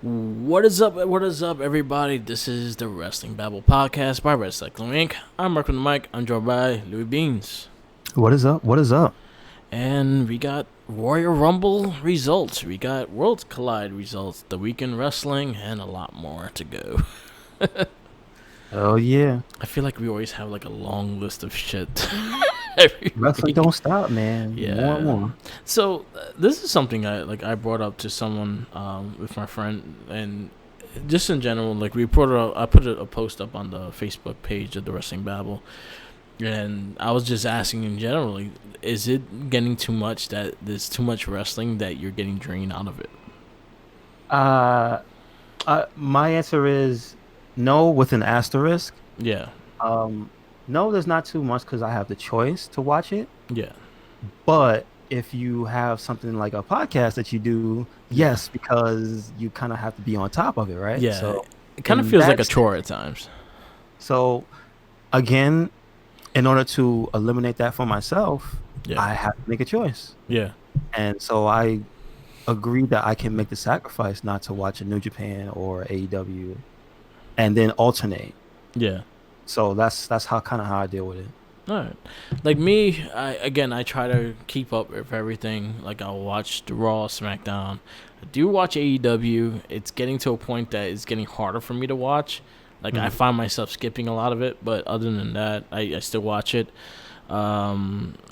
What is up? What is up, everybody? This is the Wrestling Babble podcast by Cyclone Inc. I'm Mark on the mic. I'm joined by Louis Beans, What is up? What is up? and we got Royal Rumble results. We got Worlds Collide results, the weekend wrestling, and a lot more to go. Oh yeah, I feel like we always have like a long list of shit every wrestling week. don't stop, man. More and Yeah. more. So this is something I brought up to someone with my friend, and just in general, like I put a post up on the Facebook page of the Wrestling Babble, and I was just asking in general, like, is it getting too much that there's too much wrestling that you're getting drained out of it? Uh, my answer is no with an asterisk. Yeah, Um, no, there's not too much because I have the choice to watch it. yeah, But if you have something like a podcast that you do, yeah, yes, because you kind of have to be on top of it, right? yeah. So It kind of in feels like that a sense, chore at times. so again, in order to eliminate that for myself, Yeah, I have to make a choice. yeah, And so I agree that I can make the sacrifice not to watch a New Japan or AEW and then alternate. yeah. So that's how I deal with it. All right. Like me, I try to keep up with everything. Like I'll watch the Raw, SmackDown. I do watch AEW. It's getting to a point that it's getting harder for me to watch. Like I Mhm. find myself skipping a lot of it, but other than that, I still watch it.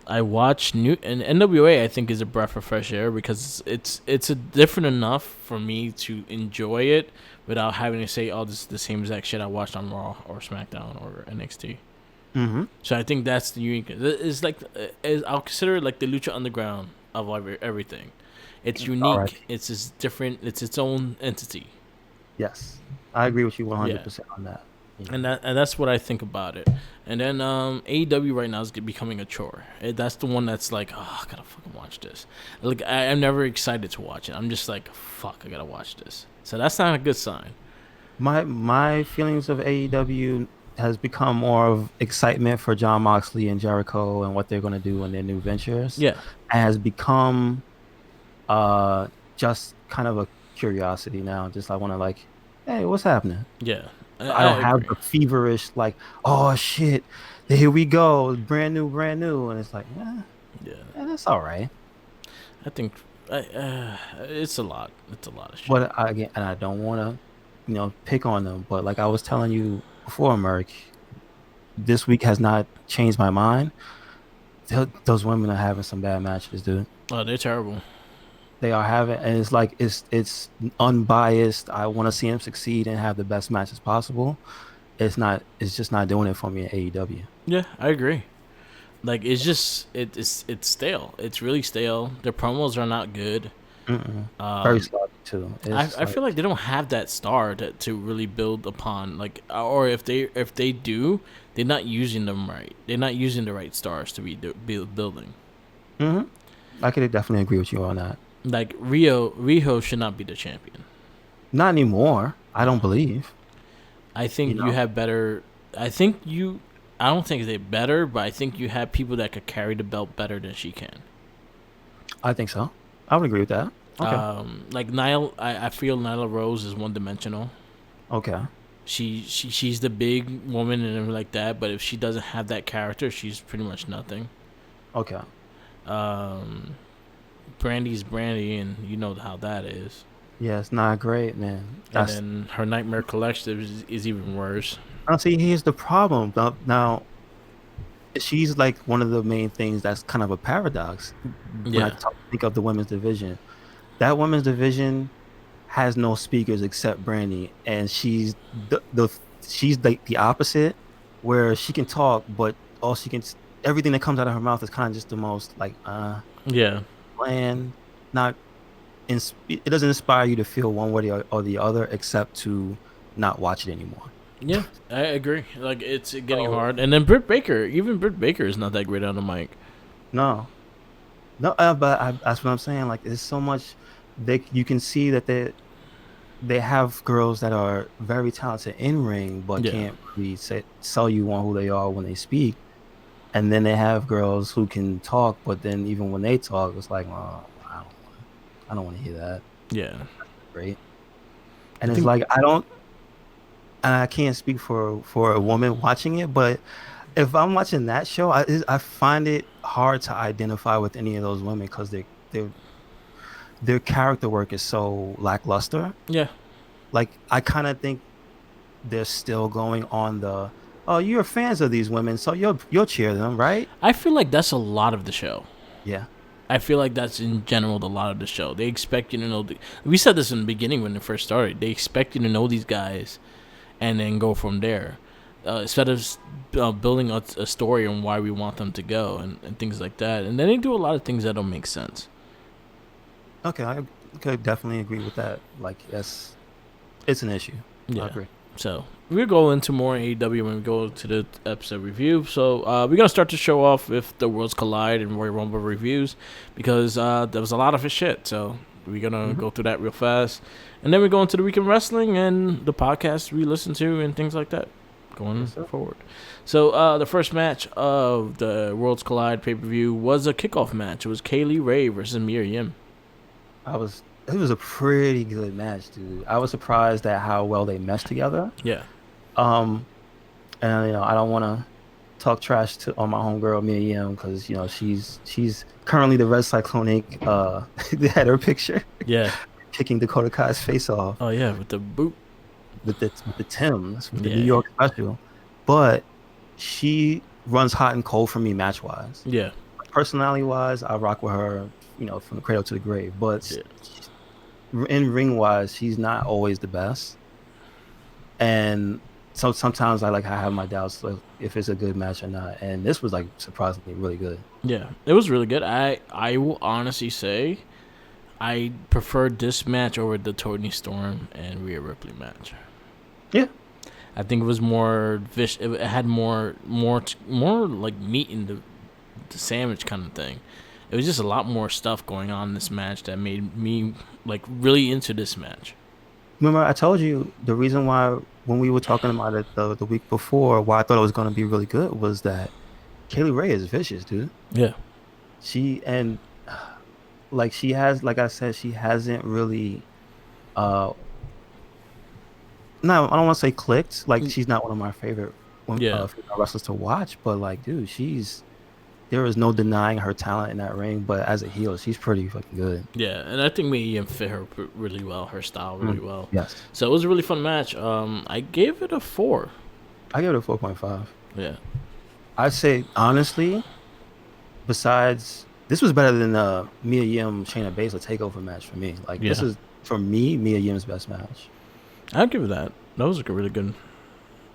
I watch new and NWA. I think is a breath of fresh air because it's a different enough for me to enjoy it without having to say, "Oh, this is the same exact shit I watched on Raw or SmackDown or NXT." Mhm. So I think that's the unique. It's like I'll consider it like the Lucha Underground of everything. It's All right. unique. It's just different. It's its own entity. Yes. I agree with you Yeah, 100% on that. Yeah. and that's what I think about it. And then AEW right now is becoming a chore. That's the one that's like, oh, I gotta fucking watch this. Like I'm never excited to watch it. I'm just like, fuck, I gotta watch this. So that's not a good sign. My feelings of AEW has become more of excitement for John Moxley and Jericho and what they're going to do in their new ventures, Yeah, and has become uh just kind of a curiosity now. Just I want to like, hey, what's happening? yeah, I I don't have agree. the feverish like, oh shit, here we go, brand new, and it's like, Yeah, that's all right. I think it's a lot. It's a lot of shit. But again, and I don't want to, pick on them, but like I was telling you before, Merc, this week has not changed my mind. Those women are having some bad matches, dude. Oh, they're terrible. They are having, and it's like it's unbiased. I want to see them succeed and have the best matches possible. It's not. It's just not doing it for me in AEW. Yeah, I agree. Like it's just it's stale. It's really stale. Their promos are not good. Mm-mm. Very Um, sloppy too. I It's I feel like like they don't have that star to really build upon. Like, or if they do, they're not using them right. They're not using the right stars to be building. hmm I could definitely agree with you on that. Like Rio should not be the champion. Not anymore. I don't No, believe. I You think you know. have better. I think you. I don't think they're better, but I think you have people that could carry the belt better than she can. I think so. I would agree with that. Okay. Like Nile, I feel Nyla Rose is one dimensional. Okay. She's the big woman and everything like that, but if she doesn't have that character, she's pretty much nothing. Okay. Um, Brandy's Brandy, and you know how that is. Yeah, it's not great, man. And That's then her Nightmare Collective is even worse. Now, see, here's the problem. Now, she's like one of the main things that's kind of a paradox when I Yeah, think of the women's division. That women's division has no speakers except Brandy, and she's like the opposite, where she can talk, but all she can everything that comes out of her mouth is kind of just the most like yeah, bland, not it doesn't inspire you to feel one way or the other, except to not watch it anymore. yeah. I agree. Like it's getting So hard. And then Britt Baker, even Britt Baker is not that great on the mic. no, no, but that's what I'm saying. Like, there's so much you can see that they have girls that are very talented in ring, but Yeah, can't really sell you on who they are when they speak. And then they have girls who can talk, but then even when they talk, it's like, oh, I don't want to hear that. yeah. Great. And it's like I can't speak for a woman watching it, but if I'm watching that show, I find it hard to identify with any of those women because their their character work is so lackluster. Yeah, Like I kind of think they're still going on the, oh, you're fans of these women, so you'll cheer them, right? I feel like that's a lot of the show. Yeah. I feel like that's in general a lot of the show. They expect you to know. We said this in the beginning when it first started. They expect you to know these guys, and then go from there, instead of building a story on why we want them to go and things like that. And then they do a lot of things that don't make sense. Okay, I could definitely agree with that. Like it's an issue. I Yeah. agree. So we'll go into more AEW when we go to the episode review. So we're gonna start the show off with the Worlds Collide and Royal Rumble reviews because there was a lot of his shit. So we're gonna go through that real fast, and then we go into the weekend wrestling and the podcast we listen to and things like that going forward. So the first match of the Worlds Collide pay per view was a kickoff match. It was Kaylee Ray versus Mia Yim. It was a pretty good match, dude. I was surprised at how well they meshed together. Yeah. Um, and I don't want to talk trash on my homegirl Mia Yim because she's currently the Red Cyclone Inc. They had her picture. Yeah. Kicking Dakota Kai's face off. Oh yeah, with the boot. With the Timbs, with the New York special. But she runs hot and cold for me match wise. Yeah. Personality wise, I rock with her, from the cradle to the grave. But in ring wise, she's not always the best. And so sometimes I have my doubts if it's a good match or not. And this was surprisingly really good. Yeah, it was really good. I will honestly say I preferred this match over the Tony Storm and Rhea Ripley match. Yeah. I think it was more it had more like meat in the sandwich kind of thing. It was just a lot more stuff going on in this match that made me really into this match. Remember, I told you the reason why when we were talking about it the week before, why I thought it was going to be really good was that Kaylee Ray is vicious, dude. Yeah. She has, like I said, she hasn't really no, I don't want to say clicked. She's not one of my favorite female wrestlers to watch, but dude, there is no denying her talent in that ring. But as a heel, she's pretty fucking good. Yeah, and I think Mia fit her really well, her style really well. Yes. So it was a really fun match. I gave it a 4. I gave it a 4.5. Yeah. I'd say honestly, besides this was better than Mia Yim Shayna Baszler takeover match for me. This is for me Mia Yim's best match. I'd give it that. That was a really good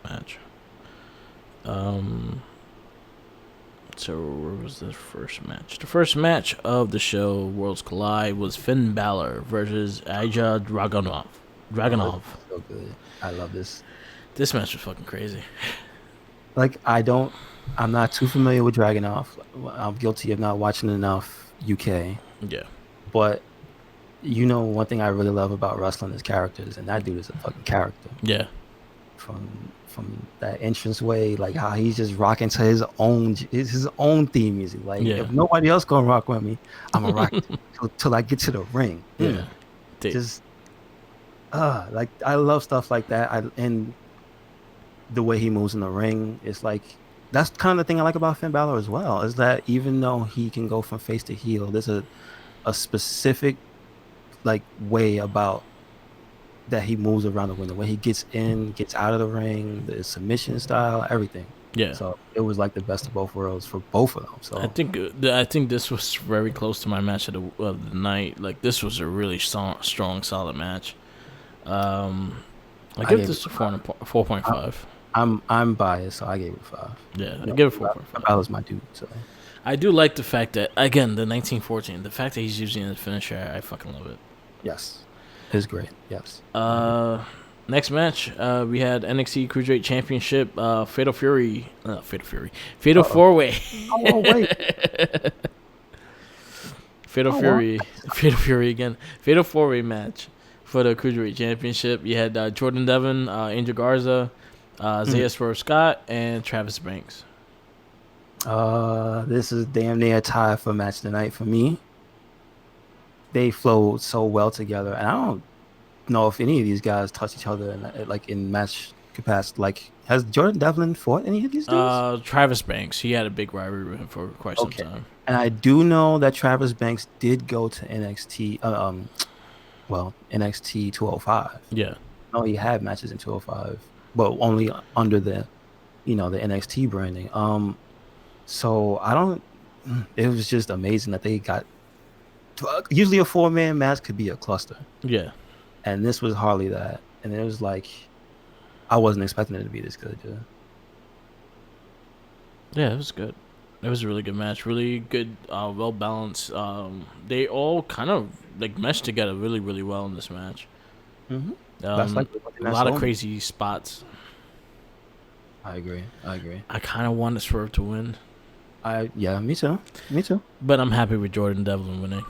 match. So where was the first match? The first match of the show, Worlds Collide, was Finn Balor versus Ilja Dragunov. Oh, so good. I love this. This match was fucking crazy. I'm not too familiar with Dragunov. I'm guilty of not watching enough UK. Yeah. But one thing I really love about wrestling is characters, and that dude is a fucking character. Yeah. From that entranceway, how he's just rocking to his own theme music. If nobody else gonna rock with me, I'm gonna rock till I get to the ring. Yeah. Just I love stuff like that. And the way he moves in the ring is that's kind of the thing I like about Finn Balor as well, is that even though he can go from face to heel, there's a specific way about that he moves around the ring, the way he gets in, gets out of the ring, the submission style, everything. Yeah. So it was the best of both worlds for both of them. So I think this was very close to my match of the night. This was a really strong, solid match. I give this a 4.5. I'm biased, so I gave it 5. Yeah, I give it 4.5. Balor's my dude. So I do like the fact that, again, the 1914, the fact that he's using the finisher, I fucking love it. Yes. It's great. Yes. Next match, we had NXT Cruiserweight Championship, Fatal 4-Way. Oh, wait. Fatal Fury again. Fatal 4-Way match for the Cruiserweight Championship. You had Jordan Devon, Angel Garza, Isaiah Swerve Scott, and Travis Banks. This is damn near a tie for match tonight for me. They flowed so well together, and know if any of these guys touch each other in like in match capacity. Like, has Jordan Devlin fought any of these dudes? Travis Banks, he had a big rivalry with him for quite some Okay. time. And I do know that Travis Banks did go to NXT, NXT 205. Yeah, No, he had matches in 205, but only under the NXT branding. So I don't. It was just amazing that they got. Usually, a 4-man match could be a cluster, yeah, and this was hardly that. And it was like I wasn't expecting it to be this good. yeah. It was good. It was a really good match. Really good, well balanced. They all kind of like meshed together really, really well in this match. Mm-hmm. That's like A lot of crazy spots. I agree. I kind of wanted Swerve to win, Yeah, me too. Me too. but I'm happy with Jordan Devlin winning.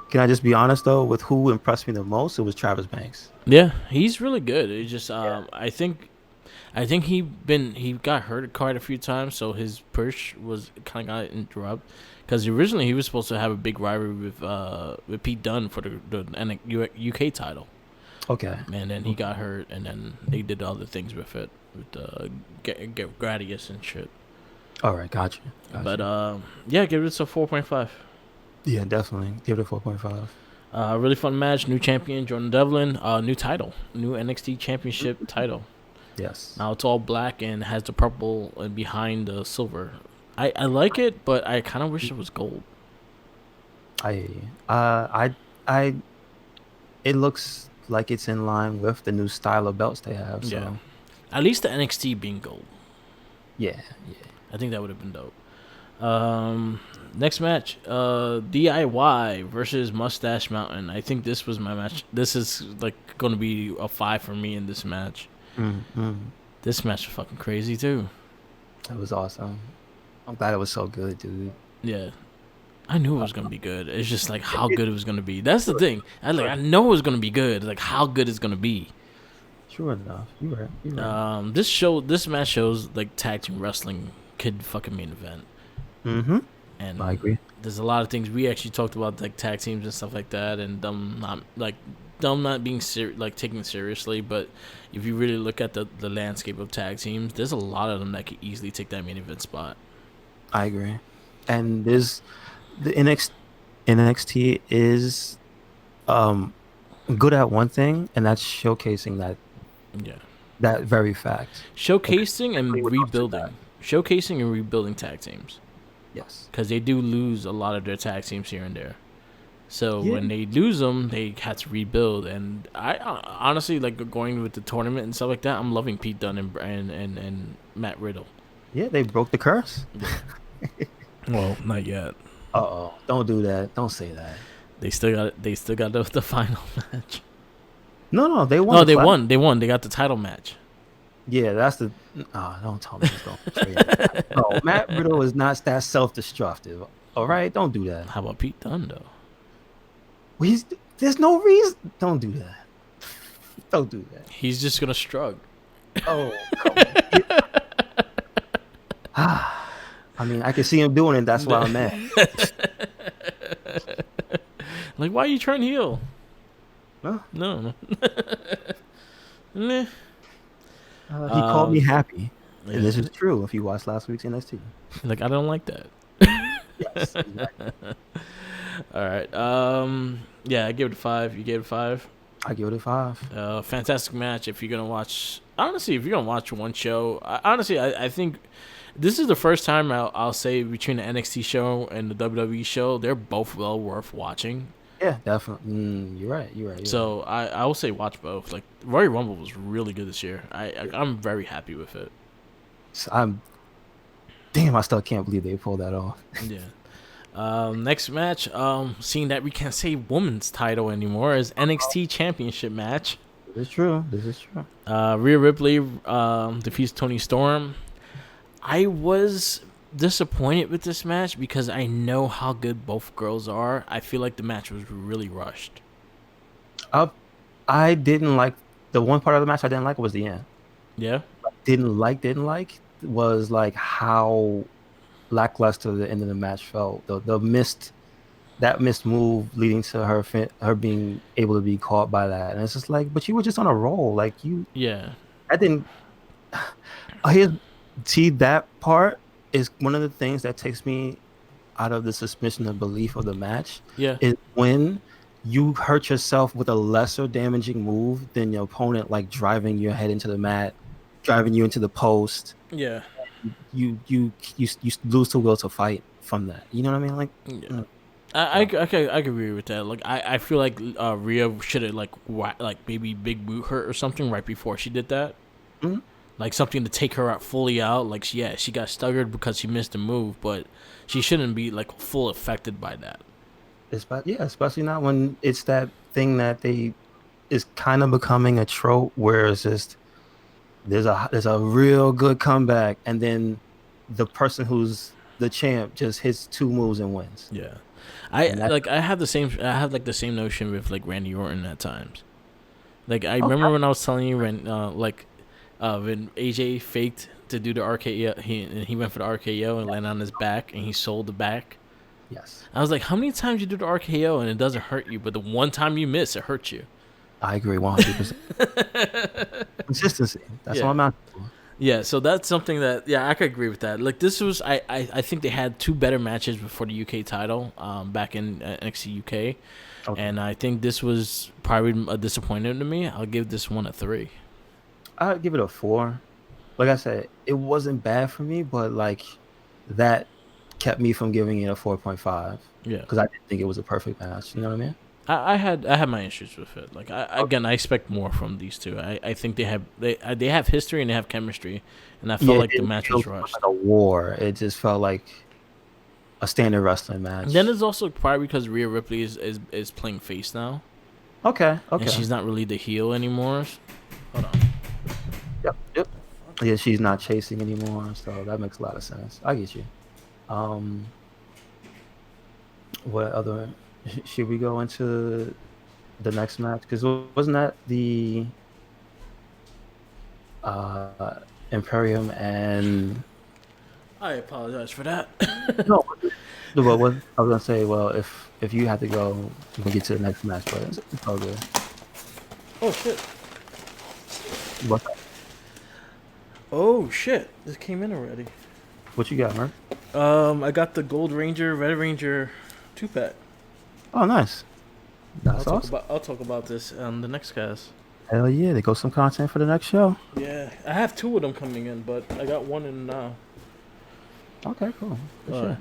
Can I just be honest though? With who impressed me the most, it was Travis Banks. Yeah, he's really good. It's just Yeah. I think he got hurt quite a few times, so his push was kind of got interrupted. Because originally he was supposed to have a big rivalry with Pete Dunne for the UK title, Okay. and then he got hurt, and then they did other things with it with get Gradius and shit. All right. Gotcha. But yeah, give it a 4.5. Yeah, definitely. Give it a 4.5. Really fun match. New champion Jordan Devlin. New title. New NXT Championship title. Yes. Now it's all black and has the purple and behind the silver. I like it, but I kind of wish it was gold. I it looks like it's in line with the new style of belts they have. So Yeah. At least the NXT being gold. yeah. I think that would have been dope. Next match, DIY versus Mustache Mountain. I think this was my match. This is like going to be a 5 for me in this match. Mm-hmm. This match was fucking crazy too. It was awesome. I'm glad it was so good, dude. Yeah. I knew it was gonna be good. It's just like how good it was gonna be. That's the thing. I know it was gonna be good. Like how good it's gonna be. Sure enough, you right. This match shows like tag team wrestling could fucking main event. Mm-hmm. And I agree. there's a lot of things we actually talked about, like tag teams and stuff like that, and them not being taken seriously. But if you really look at the landscape of tag teams, there's a lot of them that could easily take that main event spot. I agree. And there's the NXT is good at one thing, and that's showcasing Yeah, that very fact. showcasing Like, and with those two rebuilding, guys. showcasing and rebuilding tag teams, Yes. because they do lose a lot of their tag teams here and there. So Yeah. when they lose them, they had to rebuild. And I honestly like going with the tournament and stuff like that. I'm loving Pete Dunne and Matt Riddle. Yeah, they broke the curse. Well, not yet. Uh-oh. Don't do that. Don't say that. They still got it. They still got the final match. No, they won. No, they won. They won. They got the title match. Yeah, that's the. Don't tell me he's going to betray him. No, Matt Riddle is not that self-destructive. All right, don't do that. How about Pete Dunne though? Well, there's no reason. Don't do that. Don't do that. He's just gonna shrug. Oh, come on. I mean, I can see him doing it. That's why I'm mad. Like, why are you trying to heal? No. No. Meh. He called me happy. Yeah. And this is true if you watched last week's NXT. Like, I don't like that. Yes, exactly. All right. Yeah, I gave it a 5. You gave it a 5. I give it a 5. Fantastic match. If you're gonna watch, honestly, if you're gonna watch one show, I think this is the first time I'll say between the NXT show and the WWE show, they're both well worth watching. Yeah, definitely. You're right. So I will say watch both. Like Royal Rumble was really good this year. I'm very happy with it. So I still can't believe they pulled that off. Yeah. Next match, seeing that we can't say women's title anymore, is NXT Championship match. This is true. Rhea Ripley defeats Toni Storm. I was disappointed with this match because I know how good both girls are. I feel like the match was really rushed. I didn't like the one part of the match. I didn't like was the end. Yeah. Didn't like was like how lackluster the end of the match felt. The missed that missed move leading to her being able to be caught by that, and it's just like, but you were just on a roll, like you. Yeah. I didn't. Here's see that part is one of the things that takes me out of the suspension of belief of the match Yeah. is when you hurt yourself with a lesser damaging move than your opponent, like driving your head into the mat, driving you into the post. Yeah. You lose the will to fight from that. You know what I mean? Like, Yeah. mm, so, I can agree with that. Like I feel like Rhea should have like maybe big boot hurt or something right before she did that. mhm. Like something to take her out fully out. Like yeah, she got staggered because she missed a move, but she shouldn't be like full affected by that. Yeah, especially not when it's that thing that they is kind of becoming a trope where it's just there's a real good comeback, and then the person who's the champ just hits two moves and wins. Yeah, And that I have the same notion with like Randy Orton at times. Like I remember okay, when I was telling you when AJ faked to do the RKO, he went for the RKO and landed on his back and he sold the back. yes, I was like, how many times you do the RKO and it doesn't hurt you, but the one time you miss, it hurts you. I agree 100%. Consistency. That's all Yeah. I'm asking for. Yeah, so that's something that I could agree with that. Like this was I think they had two better matches before the UK title back in NXT UK, Okay. and I think this was probably a disappointment to me. I'll give this one a 3. I'd give it a 4. Like I said, it wasn't bad for me, but like that kept me from giving it a 4.5 Yeah, because I didn't think it was a perfect match. You know what I mean? I had my issues with it. Like Okay. I expect more from these two. I think they have history and they have chemistry, and I felt Yeah, it like the didn't match feel was like rushed. a war. It just felt like a standard wrestling And then match. it's also probably because Rhea Ripley is playing face now, Okay, and okay. she's not really the heel anymore. Hold on. Yep, yep. Yeah, she's not chasing anymore, so that makes a lot of sense. I get you. Um, what other should we go into the next match? Because wasn't that the uh Imperium and I apologize for that. no, what I was gonna say, well, if you had to go, we can get to the next match, but it's all good. Oh shit! What Oh shit! This came in already. what you got, man? I got the Gold Ranger, Red Ranger, 2-pack. Oh, nice. That's awesome. I'll talk about this on the next cast. Hell yeah, they got some content for the next show. Yeah, I have 2 of them coming in, but I got one in now. Okay, cool. For sure.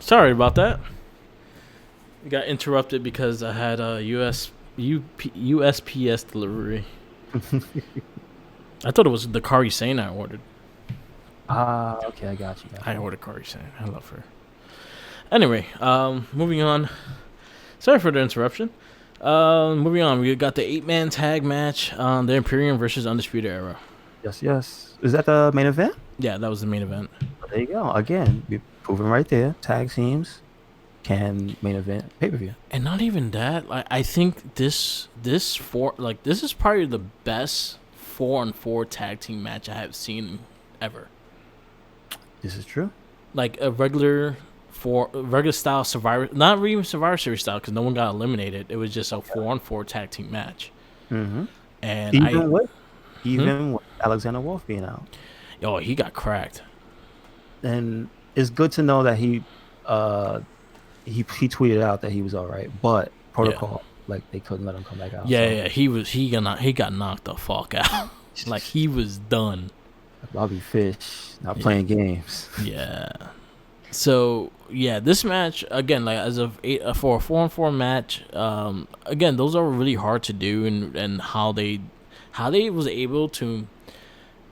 Sorry about that. We got interrupted because I had a USPS delivery. I thought it was the Kari Sane I ordered. Okay, I got you. I ordered Kari Sane. I love her. Anyway, moving on. Sorry for the interruption. Moving on. We got the 8-man tag match. The Imperium versus Undisputed Era. Yes, yes. Is that the main event? Yeah, that was the main event. There you go. Again, we're proving right there. Tag teams can main event pay-per-view. And not even that. I think this is probably the best 4-on-4 tag team match I have seen ever. This is true. Like a regular style Survivor, not even Survivor Series style, because no one got eliminated. It was just a 4-on-4 tag team match. Mm-hmm. And Even with Alexander Wolf being out, he got cracked. and it's good to know that he tweeted out that he was all right, but protocol like they couldn't let him come back out. Yeah, he got knocked the fuck out. Like he was done. Bobby Fish not playing games. Yeah. So yeah, this match again, like as for a 4-on-4 match, again, those are really hard to do, and how they was able to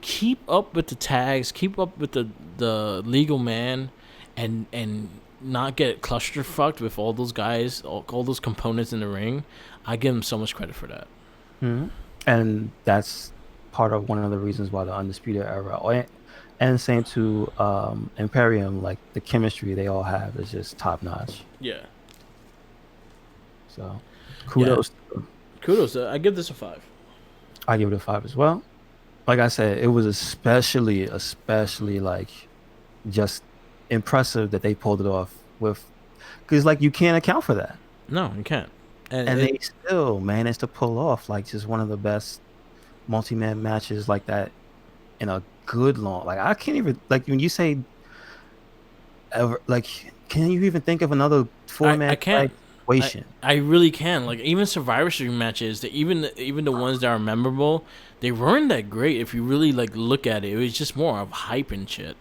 keep up with the tags, keep up with the legal man, and not get clusterfucked with all those guys, all those components in the ring. I give them so much credit for that. Mm-hmm. And that's part of one of the reasons why the Undisputed Era, and same to Imperium, like the chemistry they all have is just top notch. Yeah. So kudos. Kudos. I give this a 5. I give it a 5 as well. Like I said, it was especially like just impressive that they pulled it off with because like you can't account for that, No, you can't. And and it, they still managed to pull off like just one of the best multi-man matches like that in a good long. Like I can't even like when you say ever like, can you even think of another I four-man can't. tag situation? I really can. Like even Survivor Series matches, that even the ones that are memorable, they weren't that great. If you really like look at it, it was just more of hype and shit.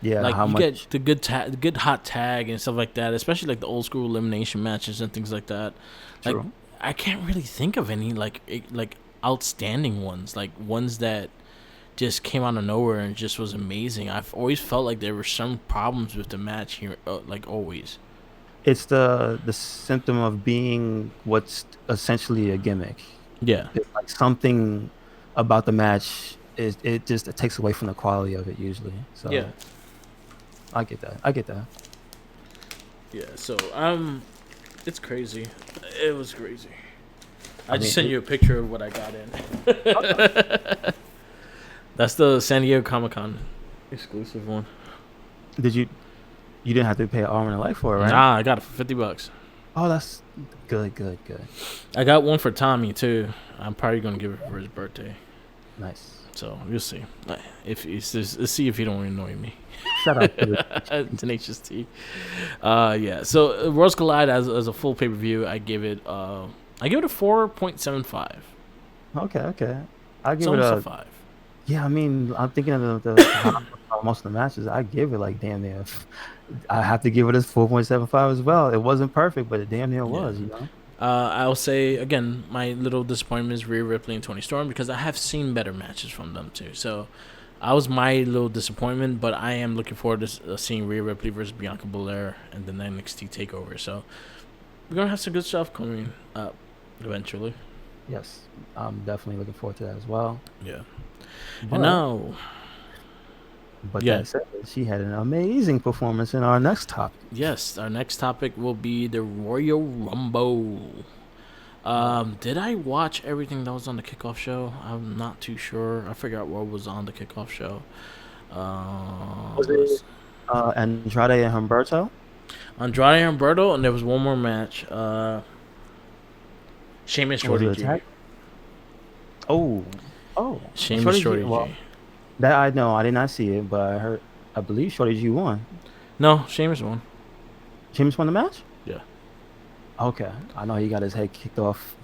Yeah, Like how you get much? the good hot tag and stuff like that, especially like the old school elimination matches and things like that. Like True. I can't really think of any like outstanding ones, like ones that just came out of nowhere and just was amazing. I've always felt like there were some problems with the match here, like always. It's the symptom of being what's essentially a gimmick. Yeah, It's like something about the match is it just it takes away from the quality of it usually. yeah, So I get that. I get that. yeah. So it's crazy. It was crazy. I I just mean, sent you a picture of what I got in. That's the San Diego Comic Con exclusive one. did you didn't have to pay an arm and a leg for it, right? Nah, I got it for $50. Oh, that's good, good, good. I got one for Tommy too. I'm probably gonna give it for his birthday. Nice. So we'll see. If let's see if he don't annoy me. Shout out to the Tenacious T. Yeah. So Worlds Collide as a full pay per view, I give it a 4.75. okay, okay. I It's give it almost a a 5. yeah. I mean, I'm thinking of how most of the matches. I give it like damn near. I have to give it a 4.75 as well. It wasn't perfect, but it damn near Yeah. was. You know. I'll say again, my little disappointment is Rhea Ripley and Toni Storm because I have seen better matches from them too. So, I was my little disappointment, but I am looking forward to seeing Rhea Ripley versus Bianca Belair and then NXT Takeover. So, we're gonna have some good stuff coming up eventually. Yes, I'm definitely looking forward to that as well. Yeah. But And now, yeah, that said, she had an amazing performance in our next topic. yes, our next topic will be the Royal Rumble. Did I watch everything that was on the kickoff show? I'm not too sure. I figured out what was on the kickoff show. Was it Andrade and Humberto? Andrade and Humberto, and there was one more match. Sheamus Was Shorty it a G. tag? Oh, oh, Sheamus Shorty G. Well, that I know. I did not see it, but I heard. I believe Shorty G won. No, Sheamus won. James won the match. Yeah. Okay, I know he got his head kicked off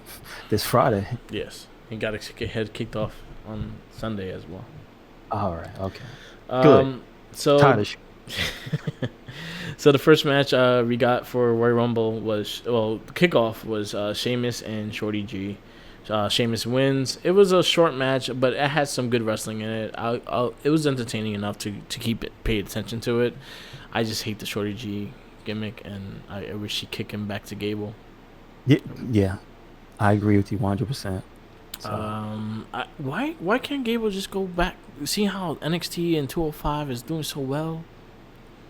this Friday. Yes. He got his head kicked off on Sunday as well. All right. Okay. Good. So Tired of so the first match we got for Royal Rumble was the kickoff was Sheamus and Shorty G. Sheamus wins. It was a short match, but it had some good wrestling in it. It was entertaining enough to pay attention to it. I just hate the Shorty G gimmick, and I wish she kick him back to Gable. Yeah, I agree with you 100%. Why can't Gable just go back? See how NXT and 205 is doing so well.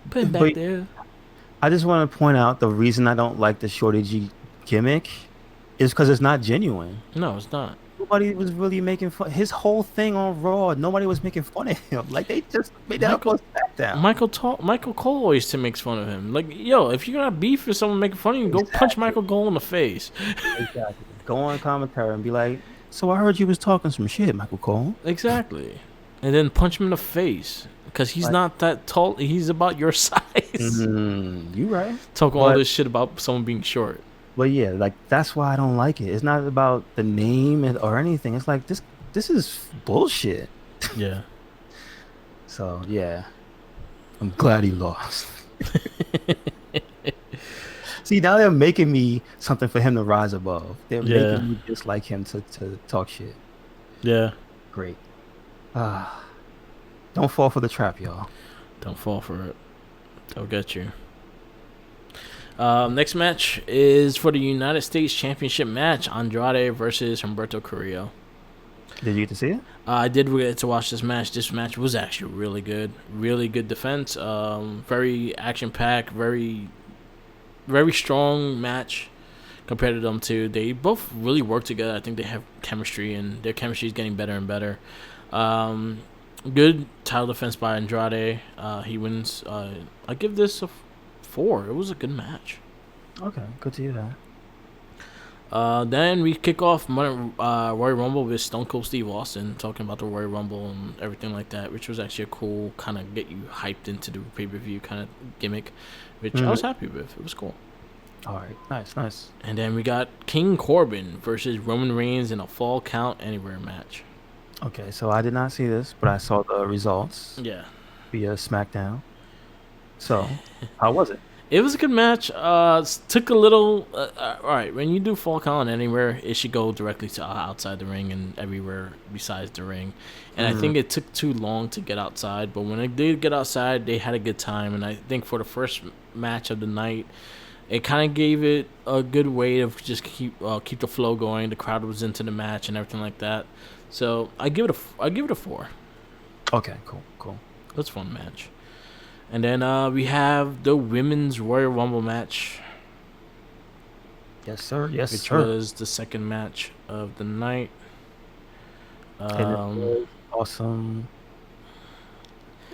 Put him back But there. I just want to point out the reason I don't like the Shorty G gimmick is because it's not genuine. No, it's not. Nobody was really making fun. His whole thing on Raw, nobody was making fun of him. Like they just made that up on SmackDown. Michael Cole always makes fun of him. Like, yo, if you're gonna beef with someone making fun of you, go punch Michael Cole in the face. Exactly. Go on commentary and be like, "So I heard you was talking some shit, Michael Cole." Exactly, and then punch him in the face because he's not that tall. He's about your size. You right. Talk all this shit about someone being short. But yeah, like that's why I don't like it. It's not about the name or anything. It's like this is bullshit. Yeah. So yeah, I'm glad he lost. See, now they're making me something for him to rise above. They're making me just like him to talk shit. Yeah. Great. Don't fall for the trap, y'all. Don't fall for it. They'll get you. Next match is for the United States Championship match. Andrade versus Humberto Carrillo. Did you get to see it? I did get to watch this match. This match was actually really good. Really good defense. Very action-packed. Very, very strong match compared to them two. They both really work together. I think they have chemistry, and their chemistry is getting better and better. Good title defense by Andrade. He wins. I give this a 4. It was a good match. Okay, good to hear that. Then we kick off Royal Rumble with Stone Cold Steve Austin, talking about the Royal Rumble and everything like that, which was actually a cool kind of get you hyped into the pay-per-view kind of gimmick, which I was happy with. It was cool. All right, nice. And then we got King Corbin versus Roman Reigns in a Fall Count Anywhere match. Okay, so I did not see this, but I saw the results. Yeah. Via SmackDown. So, how was it? It was a good match. Took a little. All right, when you do Fall Count Anywhere, it should go directly to outside the ring and everywhere besides the ring. And I think it took too long to get outside. But when it did get outside, they had a good time. And I think for the first match of the night, it kind of gave it a good way of just keep the flow going. The crowd was into the match and everything like that. So I give it a 4. Okay, cool. It was a fun match. And then we have the Women's Royal Rumble match. Yes, sir. Which was the second match of the night. Awesome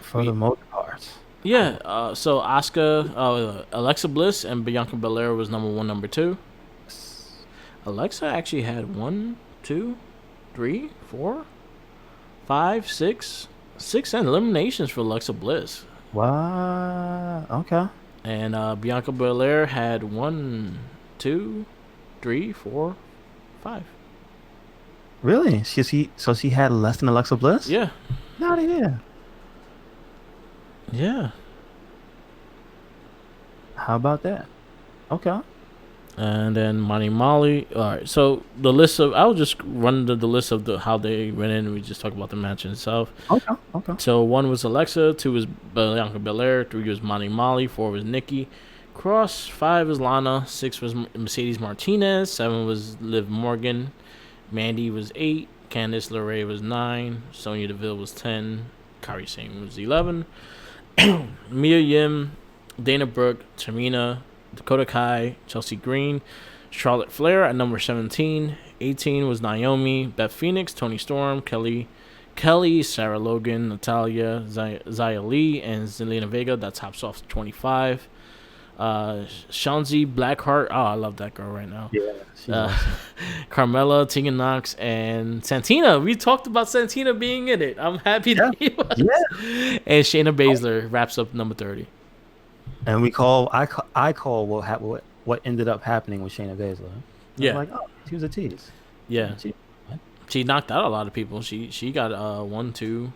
for the most part. Yeah. So Asuka, Alexa Bliss, and Bianca Belair was number 1, number 2. Alexa actually had 1, 2, 3, 4, 5, 6 eliminations for Alexa Bliss. Wow. Okay. And Bianca Belair had 1, 2, 3, 4, 5. Really? So she had less than Alexa Bliss? Yeah. Not here. Yeah. How about that? Okay. And then Monty Molly. All right. So the list of I'll just run the list of how they went in. And we just talk about the match itself. Okay. So 1 was Alexa, 2 was Bianca Belair, 3 was Monty Molly, 4 was Nikki Cross, 5 was Lana, 6 was Mercedes Martinez, 7 was Liv Morgan, Mandy was 8, Candice LeRae was 9, Sonya Deville was 10, Kairi Sane was 11, Mia Yim, Dana Brooke, Tamina, Dakota Kai, Chelsea Green, Charlotte Flair at number 17. 18 was Naomi, Beth Phoenix, Toni Storm, Kelly, Sarah Logan, Natalia, Xia Li, and Zelina Vega. That tops off 25. Shanzi Blackheart. Oh, I love that girl right now. Yeah. Carmella, Tegan Nox, and Santina. We talked about Santina being in it. I'm happy that he was. Yeah. And Shayna Baszler wraps up number 30. And I call what ended up happening with Shayna Baszler. Yeah. Like, oh, she was a tease. Yeah. She knocked out a lot of people. She got 1, 2,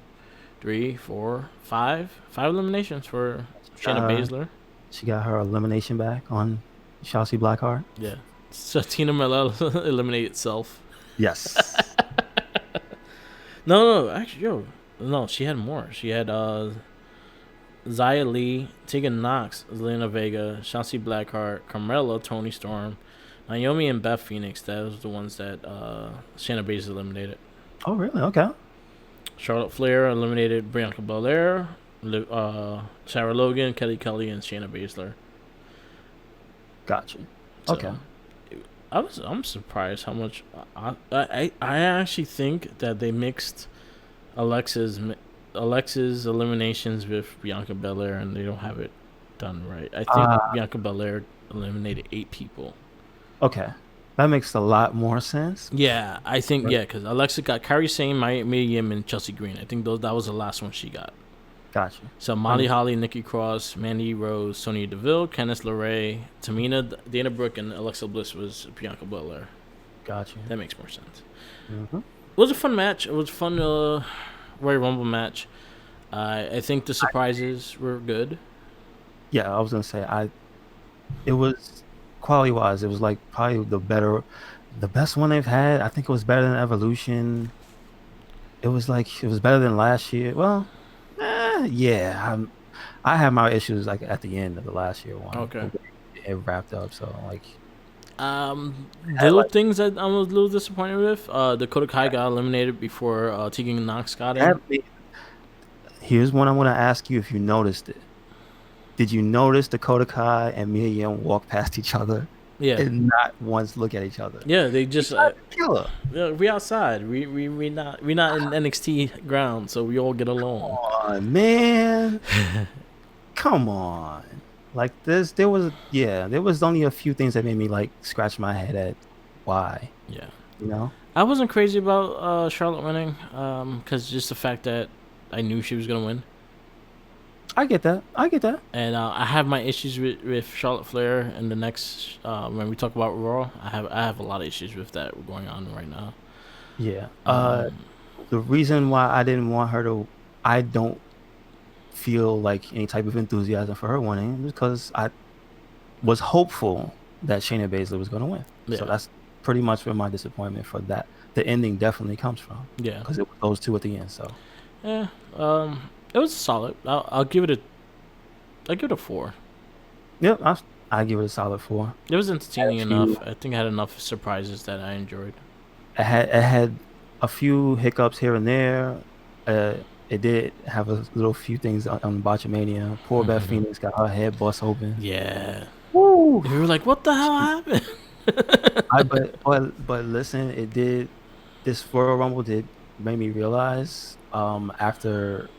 3, 4, 5 eliminations for Shayna Baszler. She got her elimination back on Shotzi Blackheart. Yeah. So Tina Marlell eliminated self. Yes. No, actually, no, she had more. She had Xia Li, Tegan Nox, Zelina Vega, Shotzi Blackheart, Carmella, Toni Storm, Naomi, and Beth Phoenix. That was the ones that Shayna Baszler eliminated. Oh, really? Okay. Charlotte Flair eliminated Bianca Belair, Sarah Logan, Kelly, and Shayna Baszler. Gotcha. So, okay. I'm surprised how much I actually think that they mixed Alexa's eliminations with Bianca Belair, and they don't have it done right. I think Bianca Belair eliminated 8 people. Okay. That makes a lot more sense. Yeah, I think, because Alexa got Kairi Sane, Mia Yim, and Chelsea Green. I think that was the last one she got. Gotcha. So Molly Holly, Nikki Cross, Mandy Rose, Sonya Deville, Candice LeRae, Tamina, Dana Brooke, and Alexa Bliss was Bianca Belair. Gotcha. That makes more sense. Mm-hmm. It was a fun match. It was a fun Royal Rumble match. I think the surprises were good. Yeah, I was gonna say it was quality wise. It was like probably the best one they've had. I think it was better than Evolution. It was better than last year. Well, yeah. I have my issues like at the end of the last year one. Okay. It wrapped up, so like. Things that I'm a little disappointed with. Dakota Kai got eliminated before Tegan Nox got in. Here's one I want to ask you if you noticed it. Did you notice Dakota Kai and Mia Yim walk past each other? Yeah. And not once look at each other. Yeah, they just killer. Yeah, we outside. We not in NXT ground, so we all get along. Come on, man. Come on. Like this, there was only a few things that made me like scratch my head at why, Yeah. you know? I wasn't crazy about Charlotte winning, because just the fact that I knew she was gonna win, I get that. I get that. and I have my issues with Charlotte Flair. And the next, when we talk about Raw, I have a lot of issues with that going on right now. Yeah. Um, The reason why I didn't want her to, I don't feel like any type of enthusiasm for her winning because I was hopeful that Shayna Baszler was going to win. So yeah, that's pretty much where my disappointment for that. The ending definitely comes from yeah, because it was those two at the end. So yeah. It was solid. I'll give it a I'll give it a 4. yep, I give it a solid 4. It was Had a entertaining enough. few, I think I had enough surprises that I enjoyed. it had a few hiccups here and there. It did have a little few things on Botchamania. Poor Beth Hmm. Phoenix got her head bust open. Yeah, Woo! we were like, "What the hell She, happened?" but listen, it did. This Royal Rumble did make me realize. After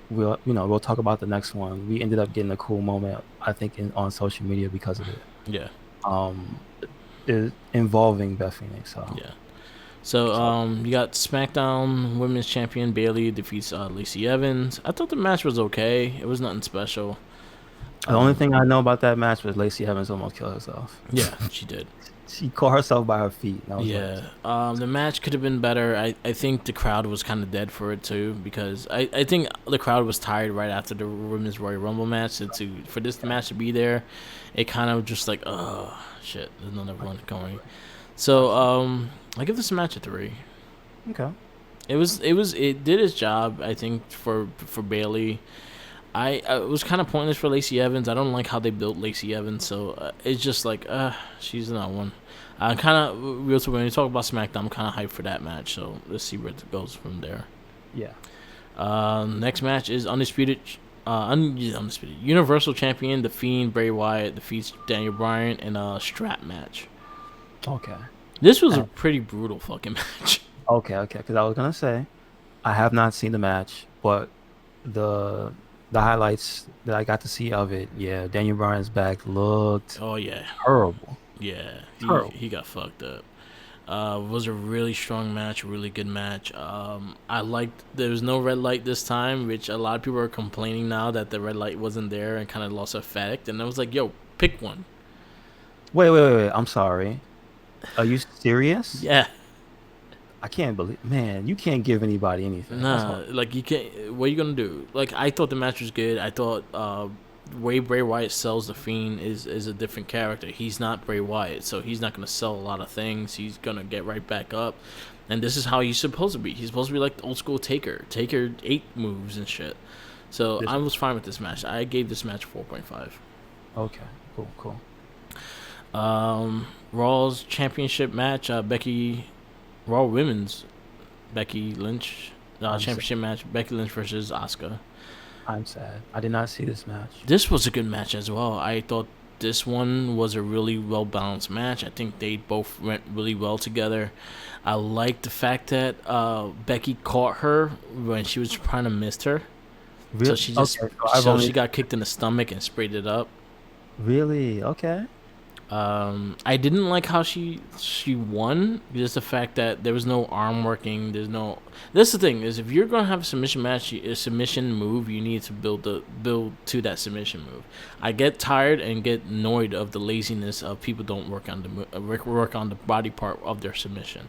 we'll talk about the next one. We ended up getting a cool moment, I think, on social media because of it. Yeah, Um, involving Beth Phoenix. So yeah. So, so you got SmackDown Women's Champion Bailey defeats Lacey Evans. I thought the match was okay. It was nothing special. the only Um, thing I know about that match was Lacey Evans almost killed herself. yeah, she did. She caught herself by her feet, and I was like, Yeah. The match could have been better. I think the crowd was kind of dead for it too because I think the crowd was tired right after the Women's Royal Rumble match. So for this yeah, match to be there, it kind of just like, oh shit, there's another one going. So I give this match a 3. okay. It did its job. I think for Bailey. It was kind of pointless for Lacey Evans. I don't like how they built Lacey Evans, so it's just like, she's not one. Kind of when you talk about SmackDown, I'm kind of hyped for that match. So let's see where it goes from there. Yeah. Next match is undisputed Universal Champion The Fiend Bray Wyatt defeats Daniel Bryan in a strap match. Okay. This was a Uh, pretty brutal fucking match. okay. Okay. Because I was gonna say I have not seen the match, but the the highlights that I got to see of it, yeah, Daniel Bryan's back looked Oh yeah, terrible. yeah. He Terrible. got fucked up. Was a really strong match, really good match. I liked there was no red light this time, which a lot of people are complaining now that the red light wasn't there and kind of lost effect. And I was like, yo, pick one. Wait. I'm sorry. Are you serious? Yeah, I can't believe, man, you can't give anybody anything. That's nah, like you can't. What are you gonna do? Like I thought the match was good. I thought way Bray Wyatt sells the Fiend is a different character. He's not Bray Wyatt, so he's not gonna sell a lot of things. He's gonna get right back up, and this is how he's supposed to be. He's supposed to be like the old school Taker. Taker 8 moves and shit. So this. I was fine with this match. I gave this match 4.5. Okay, cool. Raw's championship match. Raw Women's Becky Lynch I'm sad. championship match. Becky Lynch versus Asuka. I'm sad. I did not see this match. This was a good match as well. I thought this one was a really well balanced match. I think they both went really well together. I like the fact that Becky caught her when she was trying to miss her. So Real she just okay. So I've so she only got kicked in the stomach and sprayed it up. really okay. I didn't like how she won. Just the fact that there was no arm working. There's no. That's the thing is if you're gonna have a submission match, a submission move, you need to build to that submission move. I get tired and get annoyed of the laziness of people don't work on work on the body part of their submission.